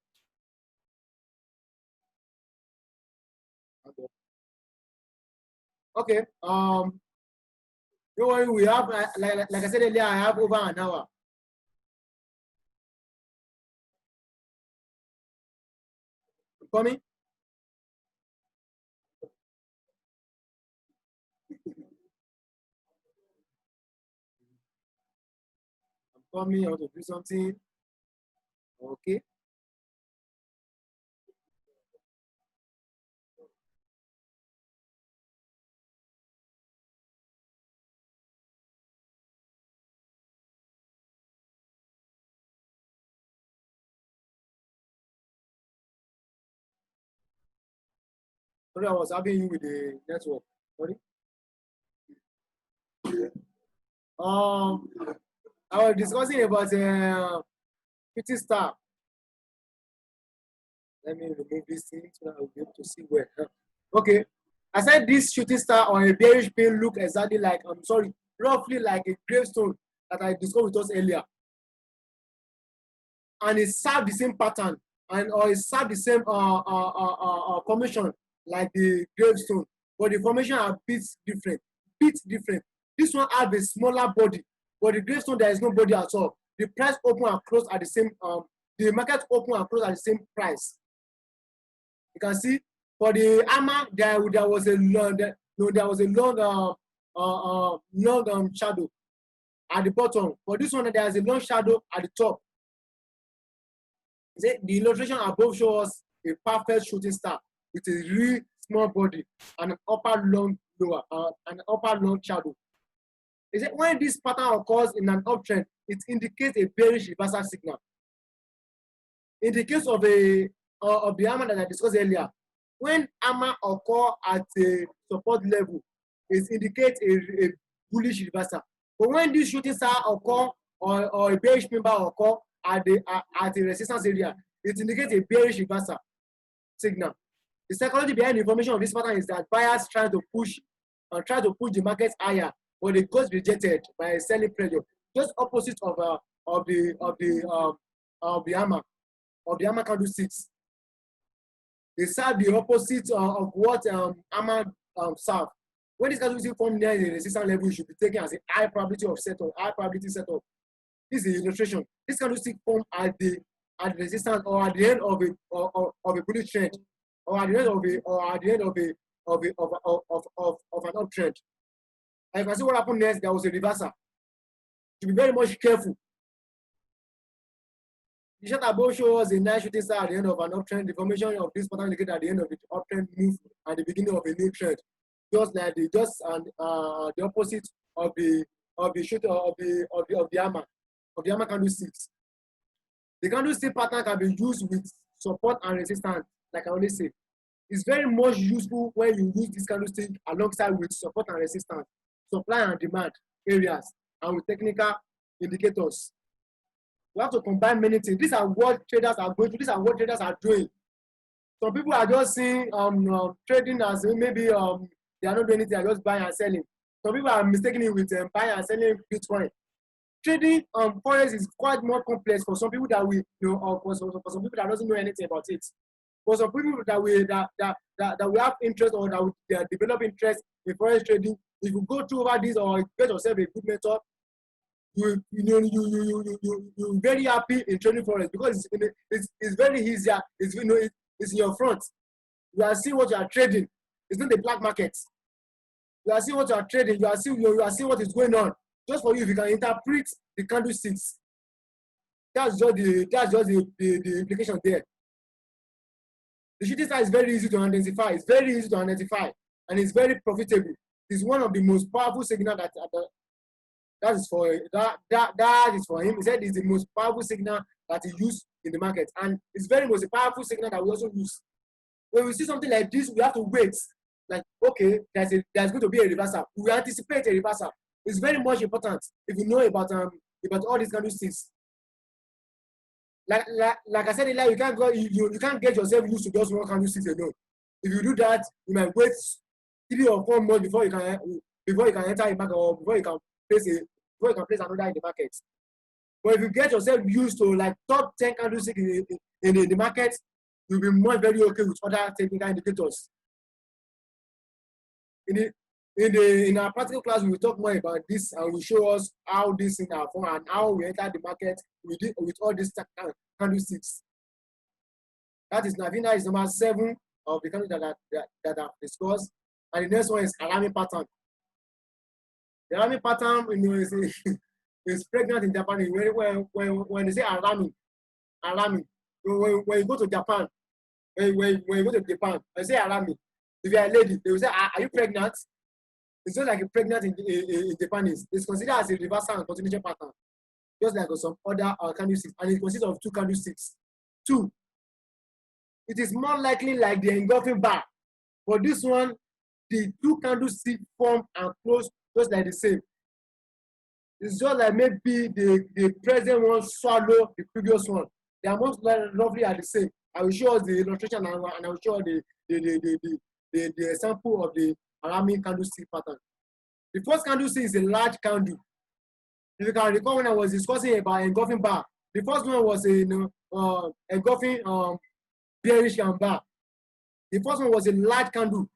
Okay. Don't worry, we have like I said earlier, I have over an hour. Coming? I'm coming. I want to do something. Okay. Sorry, I was having you with the network. Sorry. I was discussing about shooting star. Let me remove this thing so that I'll be able to see where. Okay. I said this shooting star or a bearish pin look exactly like, roughly like a gravestone that I discussed with us earlier. And it served the same pattern or it served the same formation like the gravestone, but the formation are bit different. This one has a smaller body, but the gravestone there is no body at all. The price open and close at the same. The market open and close at the same price. You can see for the hammer there was a long shadow at the bottom. For this one there is a long shadow at the top. The illustration above shows us a perfect shooting star with a really small body and an upper long shadow. Is that when this pattern occurs in an uptrend, it indicates a bearish reversal signal. In the case of the hammer that I discussed earlier, when hammer occur at a support level, it indicates a bullish reversal. But when this shooting star occur or a bearish member occur at the resistance area, it indicates a bearish reversal signal. The psychology behind the information of this pattern is that buyers try to push the market higher, but it goes rejected by a selling pressure. Just opposite of the hammer candlesticks. They serve the opposite of what hammer serve. When this candlestick form near the resistance level, it should be taken as a high probability of setup, high probability setup. This is the illustration. This candlestick form at the resistance or at the end of a bullish trend, or at the end of an uptrend. And you can see what happened next. There was a reversal. To be very much careful. The chart above shows a nice shooting star at the end of an uptrend. The formation of this pattern indicates at the end of the uptrend move and the beginning of a new trend. Just like the opposite of the hammer candlesticks. The candlestick pattern can be used with support and resistance, like I always say. It's very much useful when you use this candlestick alongside with support and resistance, supply and demand areas, and with technical indicators. We have to combine many things. These are what traders are going through. These are what traders are doing. Some people are just seeing trading as maybe they are not doing anything, they are just buying and selling. Some people are mistaking it with buying and selling Bitcoin. Trading forex is quite more complex for some people that we for some people that doesn't know anything about it. For some people that we have interest or that they are developing interest in forex trading, if you go through over this or get yourself a good mentor, you're very happy in trading forex because it's very easier. It's in your front. You are seeing what you are trading. It's not the black market. You are seeing what you are trading. You are seeing what is going on. Just for you, if you can interpret the candlesticks, that's just the implication there. The shooting star is very easy to identify. It's very easy to identify, and it's very profitable. It's one of the most powerful signal that is for him. He said it's the most powerful signal that he used in the market, and it's very most powerful signal that we also use. When we see something like this, we have to wait. Like, okay, there's going to be a reversal. We anticipate a reversal. It's very much important if you know about all these candlesticks. Like I said earlier, you can't get yourself used to just one candlestick alone. If you do that, you might wait 3 or 4 months before you can enter a market or before you can place another in the market. But if you get yourself used to like top 10 candlesticks in the market, you'll be very okay with other technical indicators. In our practical class, we will talk more about this and will show us how these things are formed and how we enter the market with all these candlesticks. That is Navina is number 7 of the candles that I've discussed. And the next one is alarming pattern. The alarming pattern, is pregnant in Japan. When they say alarming. When you go to Japan, when you go to Japan, they say alarming. If you are a lady, they will say, are you pregnant? It's just like a pregnant in Japan is. It's considered as a reversal and continuation pattern, just like some other candlesticks, and it consists of 2 candlesticks. 2. It is more likely like the engulfing bar. For this one, the 2 candlesticks form and close just like the same. It's just like maybe the present one swallow the previous one. They are most roughly are the same. I will show us the illustration and I will show you the example of the alarming candlestick pattern. The first candlestick is a large candle. If you can recall when I was discussing about engulfing bar, the first one was engulfing bearish bar. The first one was a large candle,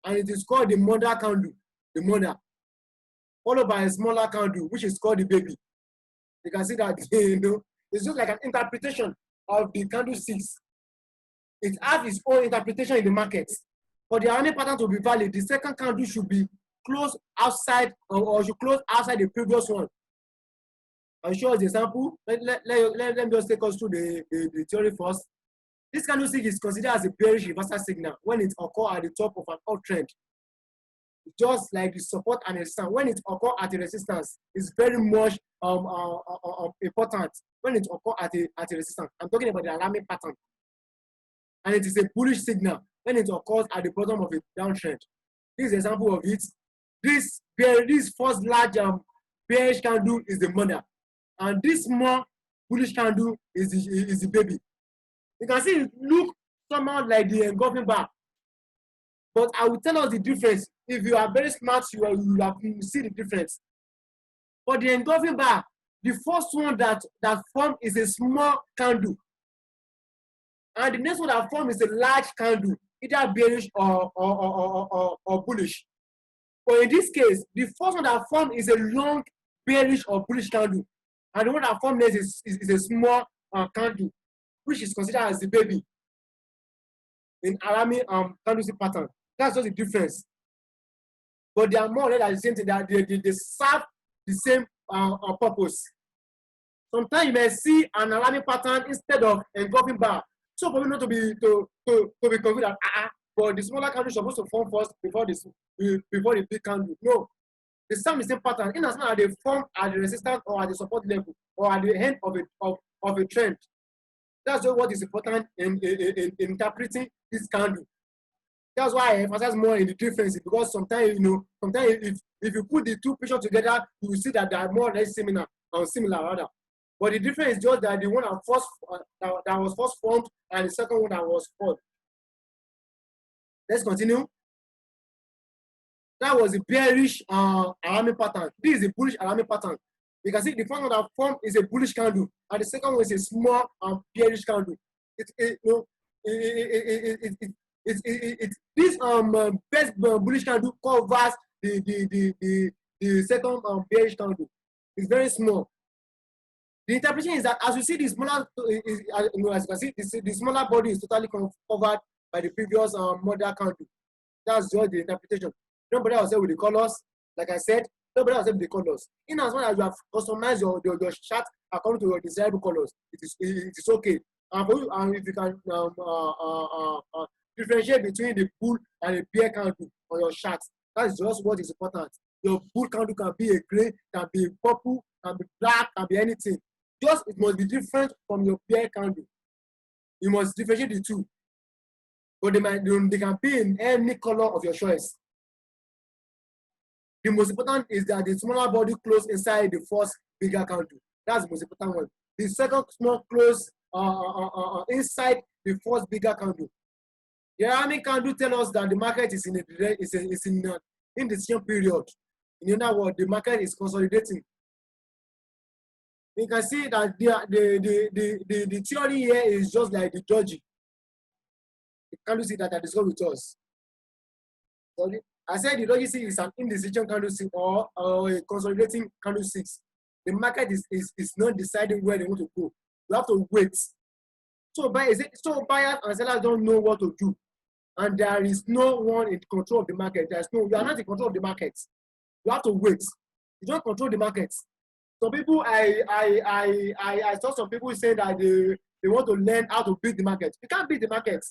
and it is called the mother candle, the mother, followed by a smaller candle, which is called the baby. You can see that it's just like an interpretation of the candlesticks. It has its own interpretation in the market. For the alarming pattern to be valid, the second candle should be closed outside or should close outside the previous one. I'll show us the example. Let me just take us through the theory first. This candlestick is considered as a bearish reversal signal when it occurs at the top of an uptrend. just like the support and resistance. When it occurs at a resistance, it's very much important. When it occurs at a resistance, I'm talking about the alarming pattern, and it is a bullish signal when it occurs at the bottom of a downtrend. This is an example of it. This first large bearish candle is the mother, and this small bullish candle is the baby. You can see it look somehow like the engulfing bar, but I will tell us the difference. If you are very smart, you will see the difference. For the engulfing bar, the first one that form is a small candle, and the next one that form is a large candle, either bearish or bullish. But in this case, the first one that form is a long bearish or bullish candle, and the one that form next is a small candle, which is considered as the baby in Arami candlestick pattern. That's just the difference. But they are more or less the same thing. That they serve the same purpose. Sometimes you may see an Arami pattern instead of engulfing bar. So for you not to be confused that but the smaller candle is supposed to form first before the big candle. No, they serve the same pattern. In as much as they form at the resistance or at the support level or at the end of a trend. That's what is important in interpreting this candle. That's why I emphasize more in the difference, because sometimes if you put the two pictures together, you will see that they are more or less similar rather. But the difference is just that the one that was first formed and the second one that was formed. Let's continue. That was a bearish Arami pattern. This is a bullish Arami pattern. You can see the first one that formed is a bullish candle, and the second one is a small bearish candle. This best bullish candle covers the second bearish candle. It's very small. The interpretation is that as you see the smaller, as you can see, the smaller body is totally covered by the previous mother candle. That's just the interpretation. Nobody else said with the colors. Like I said, nobody else said with the colors. In as much as you have customized your chart according to your desirable colors, it is okay. For you, if you can differentiate between the bull and the bear candle on your chart, that's just what is important. Your bull candle can be a gray, can be purple, can be black, can be anything. Just it must be different from your bear candle. You must differentiate the two. But they can be in any color of your choice. The most important is that the smaller body close inside the first bigger candle. That's the most important one. The second small close inside the first bigger candle. The Arami candle tell us that the market is in an indecision period. In other words, the market is consolidating. You can see that the theory here is just like the doji. The candlestick that I discussed with us. Sorry. I said the doji is an indecision candlestick or a consolidating candlestick. The market is not deciding where they want to go. You have to wait. So buyers and sellers don't know what to do. And there is no one in control of the market. You are not in control of the market. You have to wait. You don't control the market. Some people, I saw some people say that they want to learn how to beat the market. You can't beat the market.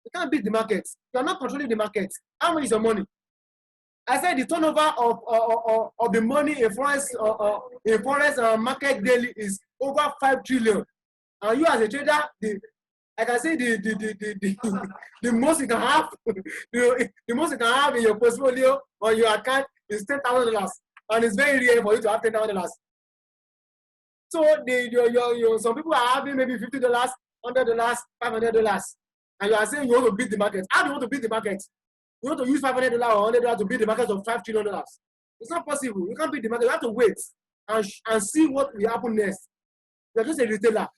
You can't beat the market. You are not controlling the market. How much is your money? I said the turnover of the money in forex market daily is over 5 trillion. And you as a trader, I can say the most you can have, the most you can have in your portfolio or your account is $10,000, and it's very rare for you to have $10,000. So some people are having maybe $50, $100, $500, and you are saying you want to beat the market. How do you want to beat the market? You want to use $500 or $100 to beat the market of $5 trillion. It's not possible. You can't beat the market. You have to wait and see what will happen next. You're just a retailer.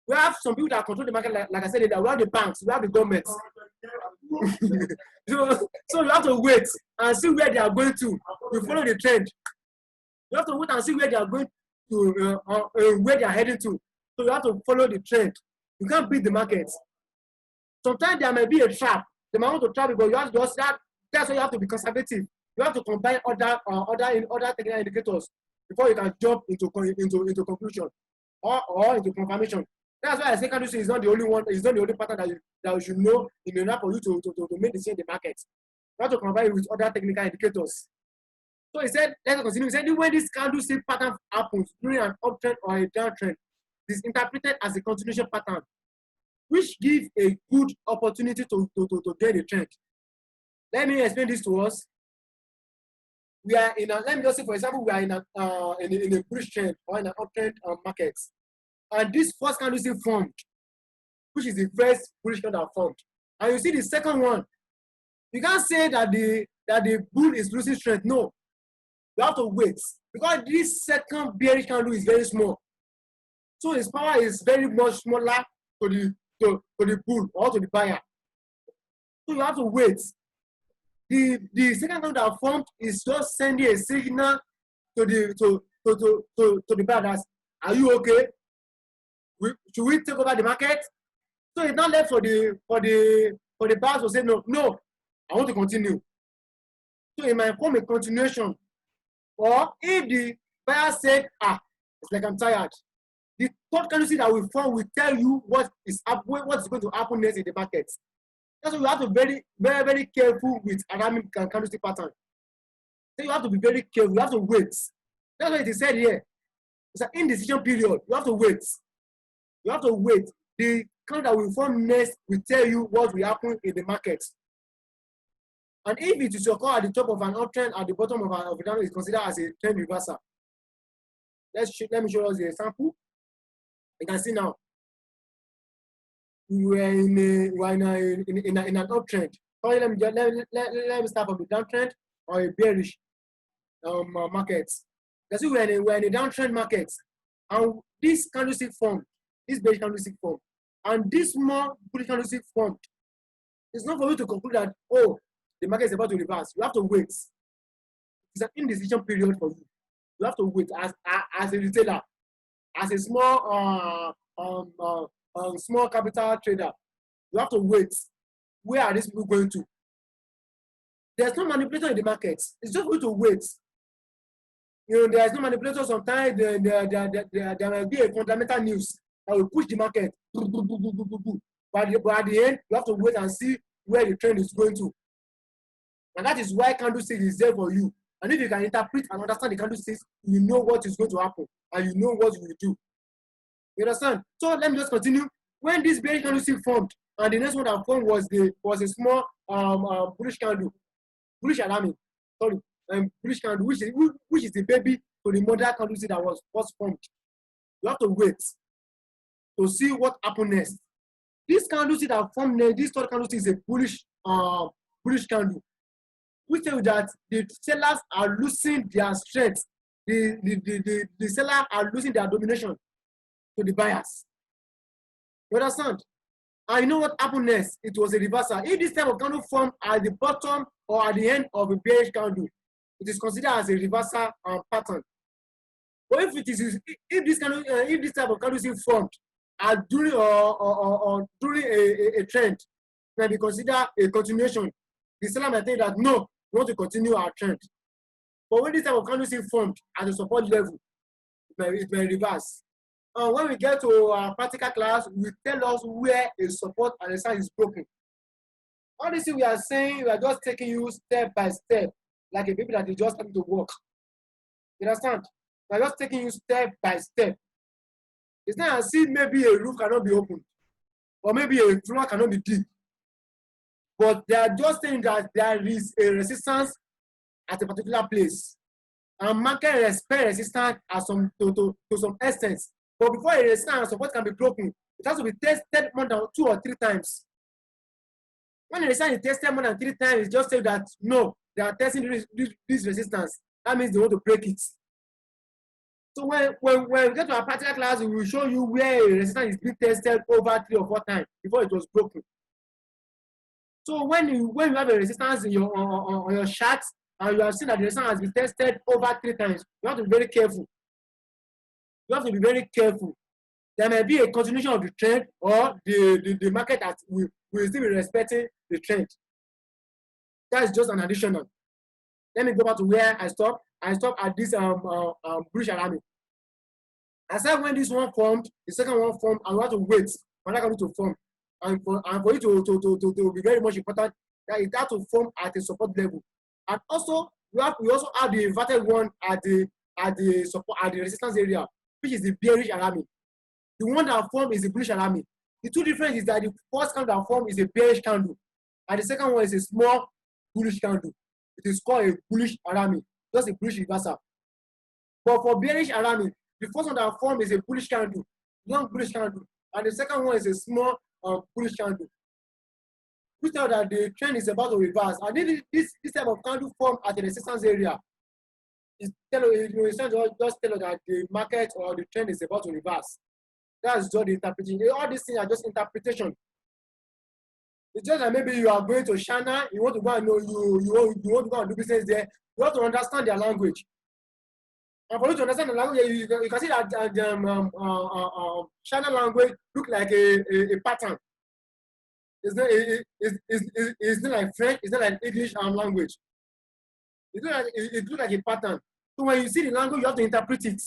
We have some people that control the market, like I said, we have the banks, we have the government. so you have to wait and see where they are going to. You follow the trend. You have to wait and see where they are going to, where they are heading to. So you have to follow the trend. You can't beat the market. Sometimes there may be a trap. They might want to trap you, but you have to just that's why you have to be conservative. You have to combine other technical indicators before you can jump into conclusion or into confirmation. That's why I say candlestick is not the only one. It's not the only pattern that you should know in order for you to make decision in the market. You have to combine it with other technical indicators. So he said, let's continue. He said, when this candlestick pattern happens during an uptrend or a downtrend, it is interpreted as a continuation pattern, which gives a good opportunity to get a trend. Let me explain this to us. We are in a, let me just say, for example, we are in a bullish trend or in an uptrend market. And this first candlestick formed, which is the first bullish candle formed. And you see the second one. You can't say that the bull is losing strength. No. You have to wait. Because this second bearish candle is very small. So its power is very much smaller to the bull or to the buyer. So you have to wait. The second candle that formed is just sending a signal to the buyers. Are you okay? Should we take over the market? So it's not left for the buyers to say no, I want to continue. So it might form a continuation. Or if the buyer said, it's like I'm tired, the third candlestick that will form will tell you what is going to happen next in the market. That's why you have to be very, very, very careful with dynamic candlestick pattern. So you have to be very careful. You have to wait. That's why it is said here. It's an indecision period. You have to wait. You have to wait. The candle that will form next will tell you what will happen in the market. And if it is occur at the top of an uptrend, at the bottom of a down, is considered as a trend reversal. Let me show us the example. You can see now. We are in an uptrend. Sorry, let me start from the downtrend or a bearish market. You see, we're in a downtrend market, and this candlestick formed, this bearish candlestick formed, and this more bullish candlestick formed. It's not for you to conclude that the market is about to reverse. You have to wait. It's an indecision period for you. You have to wait as a retailer, as a small small capital trader. You have to wait. Where are these people going to? There's no manipulator in the market. It's just going to wait. There's no manipulator. Sometimes there might be a fundamental news that will push the market. But at the end, you have to wait and see where the trend is going to. And that is why candlestick is there for you. And if you can interpret and understand the candlesticks, you know what is going to happen and you know what you will do. You understand? So let me just continue. When this bearish candlestick formed, and the next one that formed was a small bullish candle, bullish alarming, bullish candle, which is the baby to the mother candlestick that was formed. You have to wait to see what happened next. This candlestick that formed next, this third candlestick is a bullish candle. We tell you that the sellers are losing their strength. The sellers are losing their domination to the buyers. You understand? And you know what happened next? It was a reversal. If this type of candle formed at the bottom or at the end of a bearish candle, it is considered as a reversal pattern. But if this type of candle is formed during during a trend, it may be considered a continuation. The seller might think that no, we want to continue our trend. But when this type of candle is formed at a support level, it may reverse. When we get to our practical class, we tell us where a support and a sign is broken. All this we are saying, we are just taking you step by step, like a baby that is just starting to walk. You understand? We are just taking you step by step. It's not as if maybe a roof cannot be opened, or maybe a floor cannot be deep. But they are just saying that there is a resistance at a particular place. And market respect resistance to some extent. But before a resistance and support can be broken, it has to be tested more than 2 or 3 times. When a resistance is tested more than 3 times, it just says that no, they are testing this resistance. That means they want to break it. So when we get to our practical class, we will show you where a resistance is being tested over 3 or 4 times before it was broken. So when you have a resistance in on your chart and you have seen that the resistance has been tested over 3 times, you have to be very careful. You have to be very careful. There may be a continuation of the trend, or the market will still be respecting the trend. That is just an additional. Let me go back to where I stopped. I stopped at this bullish alarming. I said when this one formed, the second one formed, and we have to wait for that to form. And for it to be very much important, that it has to form at a support level. And also, we also have the inverted one at the resistance area, which is the bearish alarming. The one that form is the bullish alarming. The two differences is that the first candle that form is a bearish candle, and the second one is a small bullish candle. It is called a bullish alarming, just a bullish reversal. But for bearish alarming, the first one that form is a bullish candle, long bullish candle, and the second one is a small bullish candle. We tell that the trend is about to reverse, and if this type of candle form at the resistance area, just tell us that the market or the trend is about to reverse. That's just the interpretation. All these things are just interpretation. It's just that maybe you are going to China, you want to go and know you want to go and do business there. You have to understand their language. And for you to understand the language, you can see that China language look like a pattern. It's not like French, it's not like English language. It looks like a pattern. So when you see the language, you have to interpret it.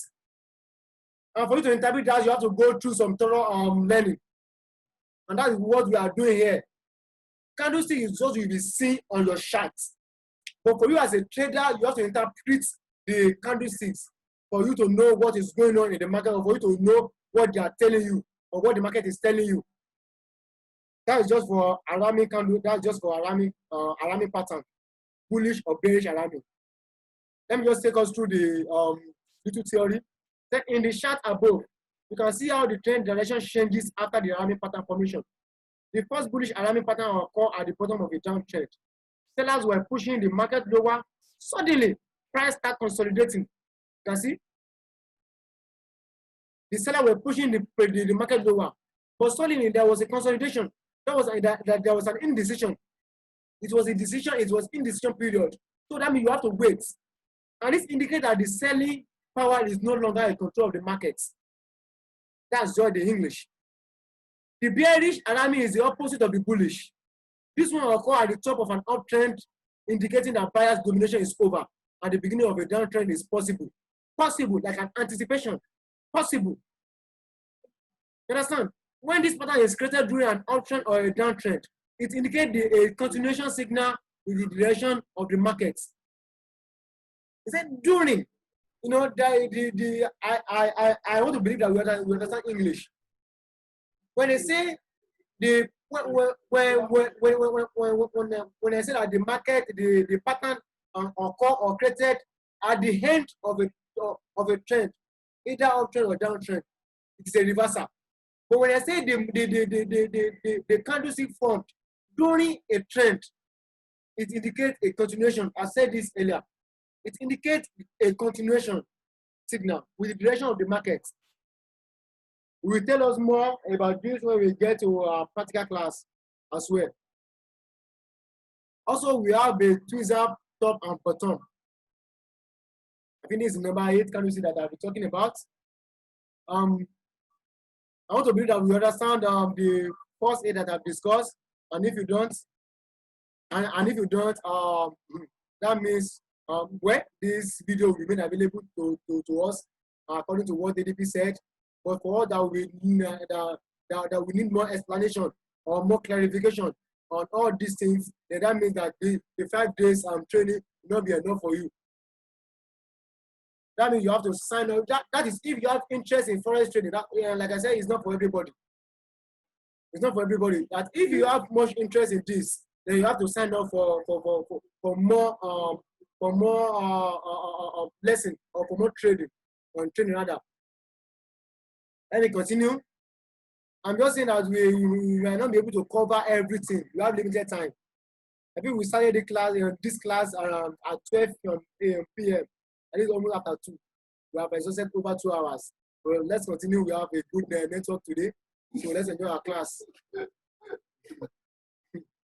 And for you to interpret that, you have to go through some thorough learning. And that is what we are doing here. Candlestick is just will be seen on your chart. But for you as a trader, you have to interpret the candlesticks for you to know what is going on in the market, or for you to know what they are telling you, or what the market is telling you. That is just for alarming candle. That's just for alarming pattern, bullish or bearish alarming. Let me just take us through the little theory. Then in the chart above, you can see how the trend direction changes after the alarming pattern formation. The first bullish alarming pattern occurred at the bottom of a downtrend. Sellers were pushing the market lower. Suddenly, price started consolidating. You can see the sellers were pushing the market lower, but suddenly there was a consolidation. There was an indecision. It was a decision. It was indecision period. So that means you have to wait, and this indicates that the selling power is no longer in control of the markets. That's just the English. The bearish alarming is the opposite of the bullish. This one occurs at the top of an uptrend, indicating that buyer's domination is over and the beginning of a downtrend is possible. Possible, like an anticipation. Possible. You understand? When this pattern is created during an uptrend or a downtrend, it indicates a continuation signal in the direction of the market. It said during. You know, I want to believe that we understand English. When they say when I say that the market, the pattern occur or created at the end of a trend, either uptrend or downtrend, it is a reversal. But when I say the candlestick formed during a trend, it indicates a continuation. I said this earlier. It indicates a continuation signal with the direction of the market. We will tell us more about this when we get to our practical class as well. Also, we have the tweezer top and bottom. I think this is number 8 candlestick that I'll be talking about. I want to believe that we understand the first 8 that I've discussed, and if you don't, that means this video will be made available to us according to what ADP said. But for all that we need more explanation or more clarification on all these things, then that means that the 5 days training will not be enough for you. That means you have to sign up. That is if you have interest in forex trading. That, like I said, it's not for everybody. It's not for everybody. That if you have much interest in this, then you have to sign up for more lesson or for more trading on training rather. Let me continue. I'm just saying that we might not be able to cover everything. We have limited time. I think we started this class around at 12 p.m. I think almost after 2. We have exhausted over 2 hours. Well, let's continue. We have a good network today, so let's enjoy our class.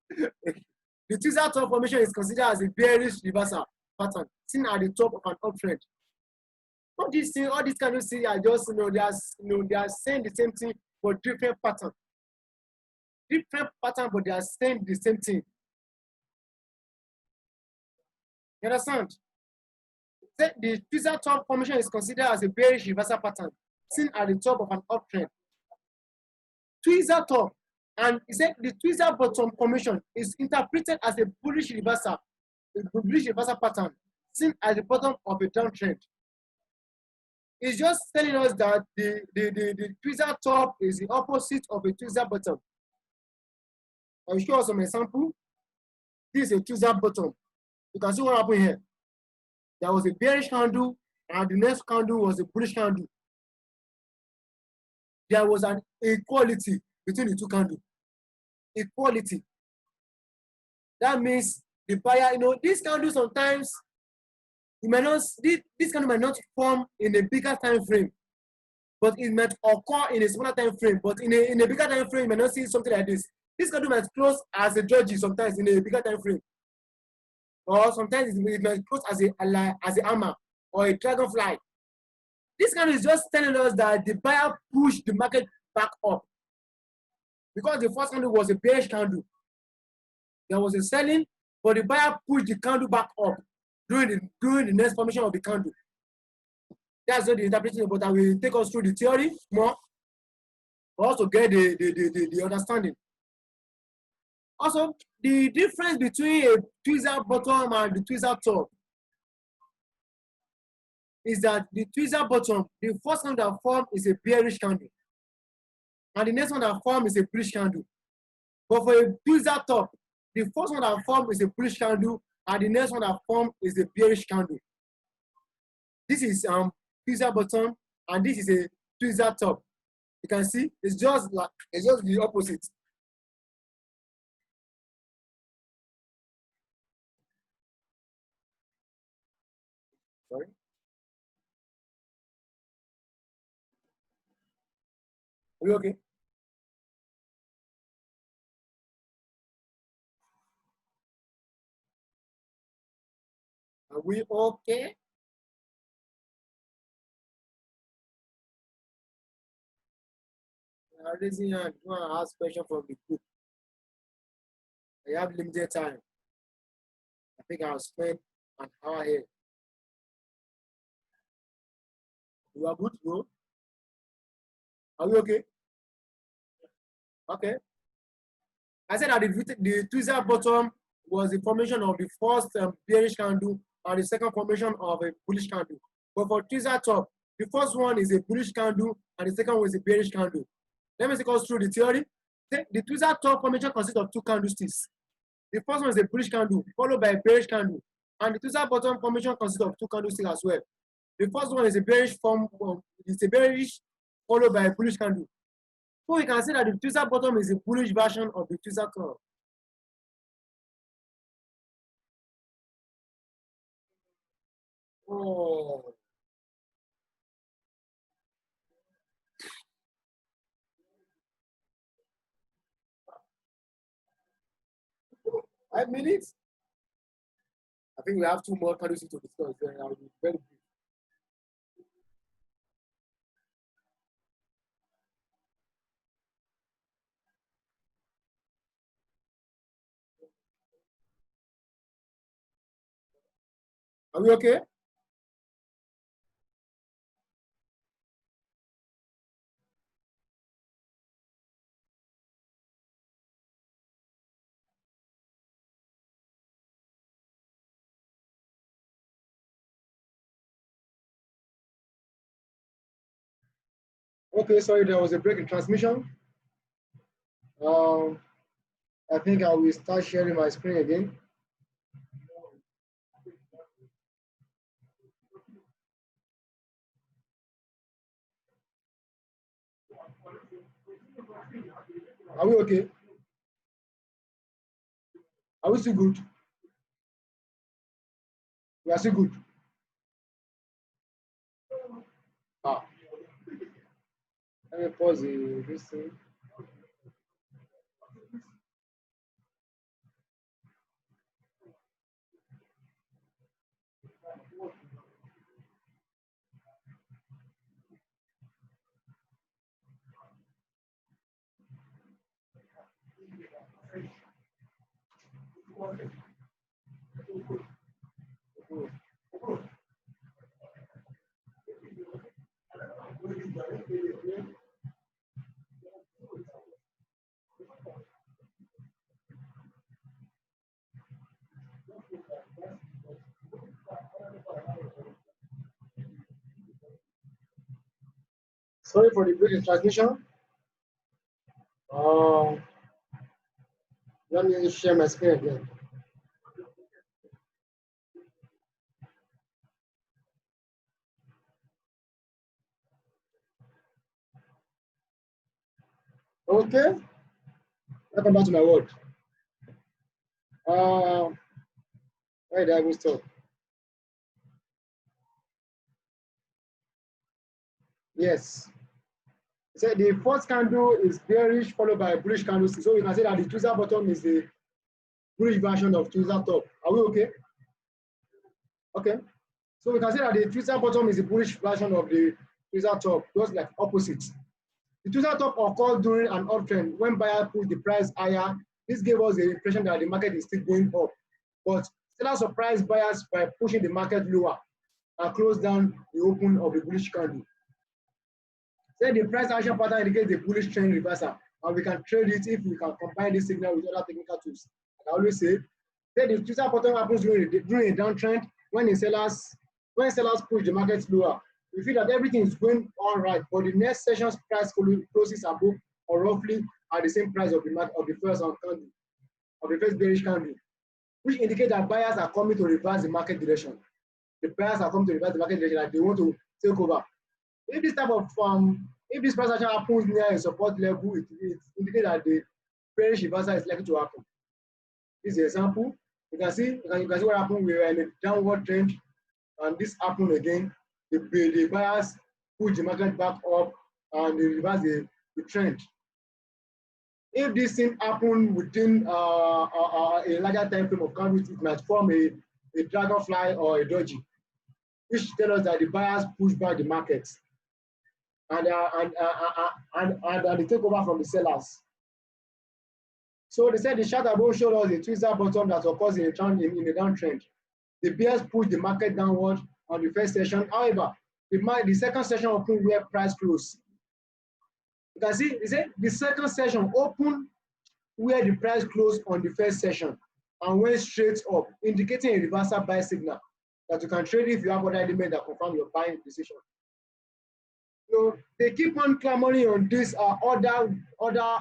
The tweezer top formation is considered as a bearish reversal pattern seen at the top of an uptrend. All these kind of things are just they are saying the same thing but different pattern. Different pattern, but they are saying the same thing. You understand? The tweezer top formation is considered as a bearish reversal pattern seen at the top of an uptrend. Tweezer top And he said the tweezer bottom formation is interpreted as a bullish reversal pattern seen at the bottom of a downtrend. It's just telling us that the tweezer top is the opposite of a tweezer bottom. I'll show you some example. This is a tweezer bottom. You can see what happened here. There was a bearish candle, and the next candle was a bullish candle. There was an equality between the two candles. Equality. That means the buyer, this candle sometimes, this candle might not form in a bigger time frame, but it might occur in a smaller time frame. But in a bigger time frame, you might not see something like this. This candle might close as a doji sometimes in a bigger time frame. Or sometimes it might close as a hammer or a dragonfly. This candle is just telling us that the buyer pushed the market back up. Because the first candle was a bearish candle. There was a selling, but the buyer pushed the candle back up during the next formation of the candle. That's what the interpretation, but I will take us through the theory more, but also get the understanding. Also, the difference between a tweezer bottom and the tweezer top is that the tweezer bottom, the first one that forms is a bearish candle, and the next one that forms is a bullish candle. But for a tweezer top, the first one that forms is a bullish candle, and the next one that forms is a bearish candle. This is tweezer bottom, and this is a tweezer top. You can see it's just the opposite. Sorry. Are we okay? Are we okay? Raising hand, you want to ask question from the group. I have limited time. I think I'll spend an hour here. You are good, bro? Are we okay? Okay. I said that the tweezer bottom was the formation of the first bearish candle and the second formation of a bullish candle. But for tweezer top, the first one is a bullish candle and the second one is a bearish candle. Let me take us through the theory. The tweezer top formation consists of two candlesticks. The first one is a bullish candle followed by a bearish candle, and the tweezer bottom formation consists of two candlesticks as well. The first one is a bearish followed by a bullish candle. So we can say that the tweezer bottom is a bullish version of the tweezer top. Oh. Five minutes? I think we have two more candlesticks to discuss. Then I'll be very brief. Are we okay? Okay, sorry, there was a break in transmission. I think I will start sharing my screen again. Are we okay? Are we still good? We are still good. Let me pause this thing. Sorry for the break in transmission. Let me share my screen again. Okay, welcome back to my word. Where did I go stop? Yes. So the first candle is bearish followed by a bullish candlestick. So we can say that the tweezer bottom is the bullish version of tweezer top. Are we okay? Okay. So we can say that the tweezer bottom is the bullish version of the tweezer top, just like opposite. The tweezer top occurred during an uptrend when buyer pushed the price higher. This gave us the impression that the market is still going up. But sellers surprised buyers by pushing the market lower and closed down the open of the bullish candle. Then the price action pattern indicates the bullish trend reversal, and we can trade it if we can combine this signal with other technical tools. Like I always say, then the tweezer pattern happens during a downtrend when sellers push the market lower. We feel that everything is going all right, but the next session's price closes above or roughly at the same price of the first bearish candle, which indicates that buyers are coming to reverse the market direction. The buyers are coming to reverse the market direction, that they want to take over. If this type of if this price action happens near a support level, it indicates that the bearish reversal is likely to happen. This is an example. You can see what happened. We were in a downward trend, and this happened again. The buyers push the market back up and they reverse the trend. If this thing happened within a larger time frame of candles, it might form a dragonfly or a doji, which tells us that the buyers push back the market and they take over from the sellers. So they said the chart above showed us a tweezer bottom that occurs in a downtrend. The bears push the market downward on the first session. However, the second session opened where price closed. You can see, the second session opened where the price closed on the first session and went straight up, indicating a reversal buy signal that you can trade if you have other elements that confirm your buying position. So they keep on clamoring on this other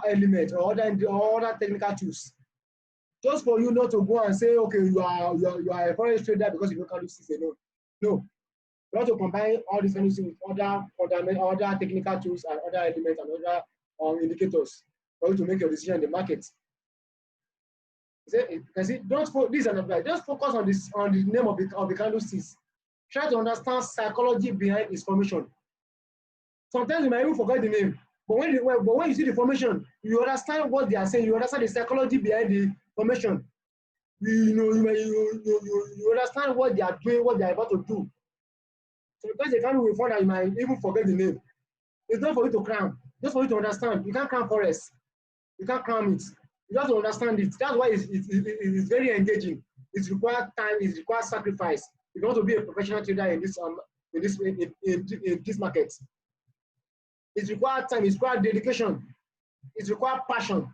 elements or other technical tools, just for you not to go and say, okay, you are a forex trader because you don't candle sticks alone. No, you have to combine all these things with other technical tools and other elements and other indicators for you to make your decision in the market. You can see, just focus on the name of the candlesticks. Try to understand psychology behind its formation. Sometimes you might even forget the name, but when you see the formation, you understand what they are saying. You understand the psychology behind the formation. You understand what they are doing, what they are about to do. So because they can't find that you might even forget the name. It's not for you to cram, just for you to understand. You can't cram forex. You can't cram it. You have to understand it. That's why it's very engaging. It requires time. It requires sacrifice. You want to be a professional trader in this market. It requires time, it requires dedication, it requires passion.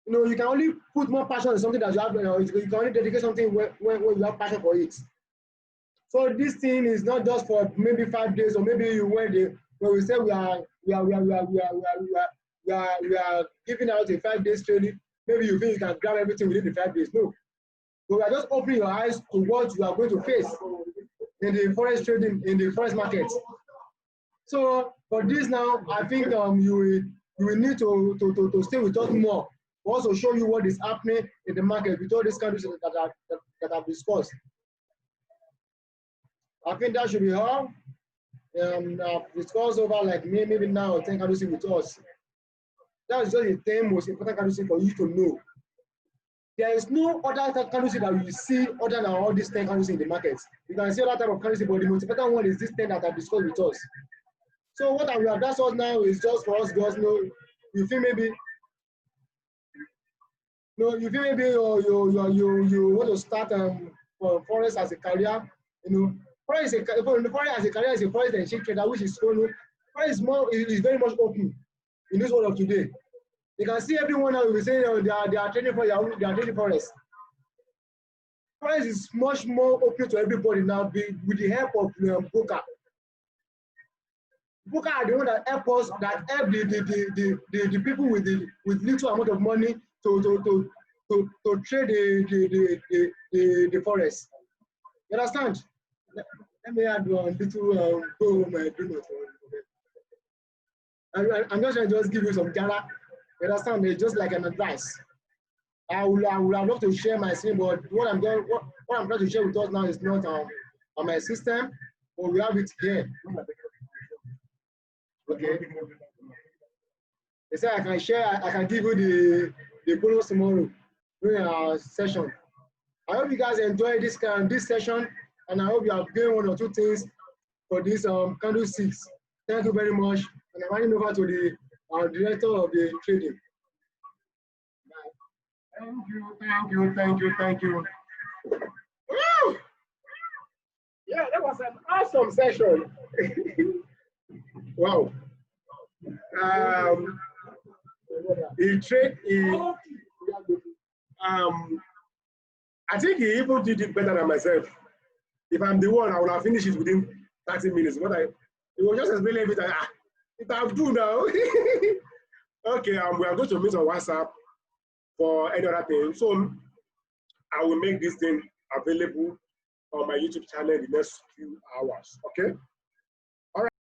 You can only put more passion in something that you have, you can only dedicate something when you have passion for it. So this thing is not just for maybe 5 days, or maybe when we say we are giving out a 5 days training, maybe you think you can grab everything within the 5 days. No. So we are just opening your eyes to what you are going to face in the forex trading, in the forex market. So for this now, I think you will need to stay with us more. We'll also show you what is happening in the market with all these countries that I've discussed. I think that should be all. I've discussed over like maybe now 10 countries with us. That's just the 10 most important countries for you to know. There is no other currency that you see other than all these 10 currencies in the market. You can see other type of currency, but the most important one is this 10 that I've discussed with us. So what we have done us now is just for us girls, you feel maybe, you want to start for forex as a career, forex as a career is a forex exchange trader, which is forex is very much open in this world of today. You can see everyone now will be saying they are trading for forex. Forex is much more open to everybody now with the help of broker. Booker are the one that help us, that help the people with little amount of money to trade the forest. You understand? Let me add one little go home and do not. I'm just trying to just give you some jara. You understand? It's just like an advice. I would love to share my screen, but what I'm trying to share with us now is not on my system, but we have it here. Okay. They say I can share, I can give you the bonus tomorrow during our session. I hope you guys enjoy this session, and I hope you have gained one or two things for this candle 6. Thank you very much, and I'm handing over to the director of the trading. Thank you. Woo! Yeah, that was an awesome session. Wow. I think he even did it better than myself. If I'm the one, I would have finished it within 30 minutes. But it was just explaining everything. It have do now. Okay, we are going to meet on WhatsApp for any other thing. So I will make this thing available on my YouTube channel in the next few hours. Okay.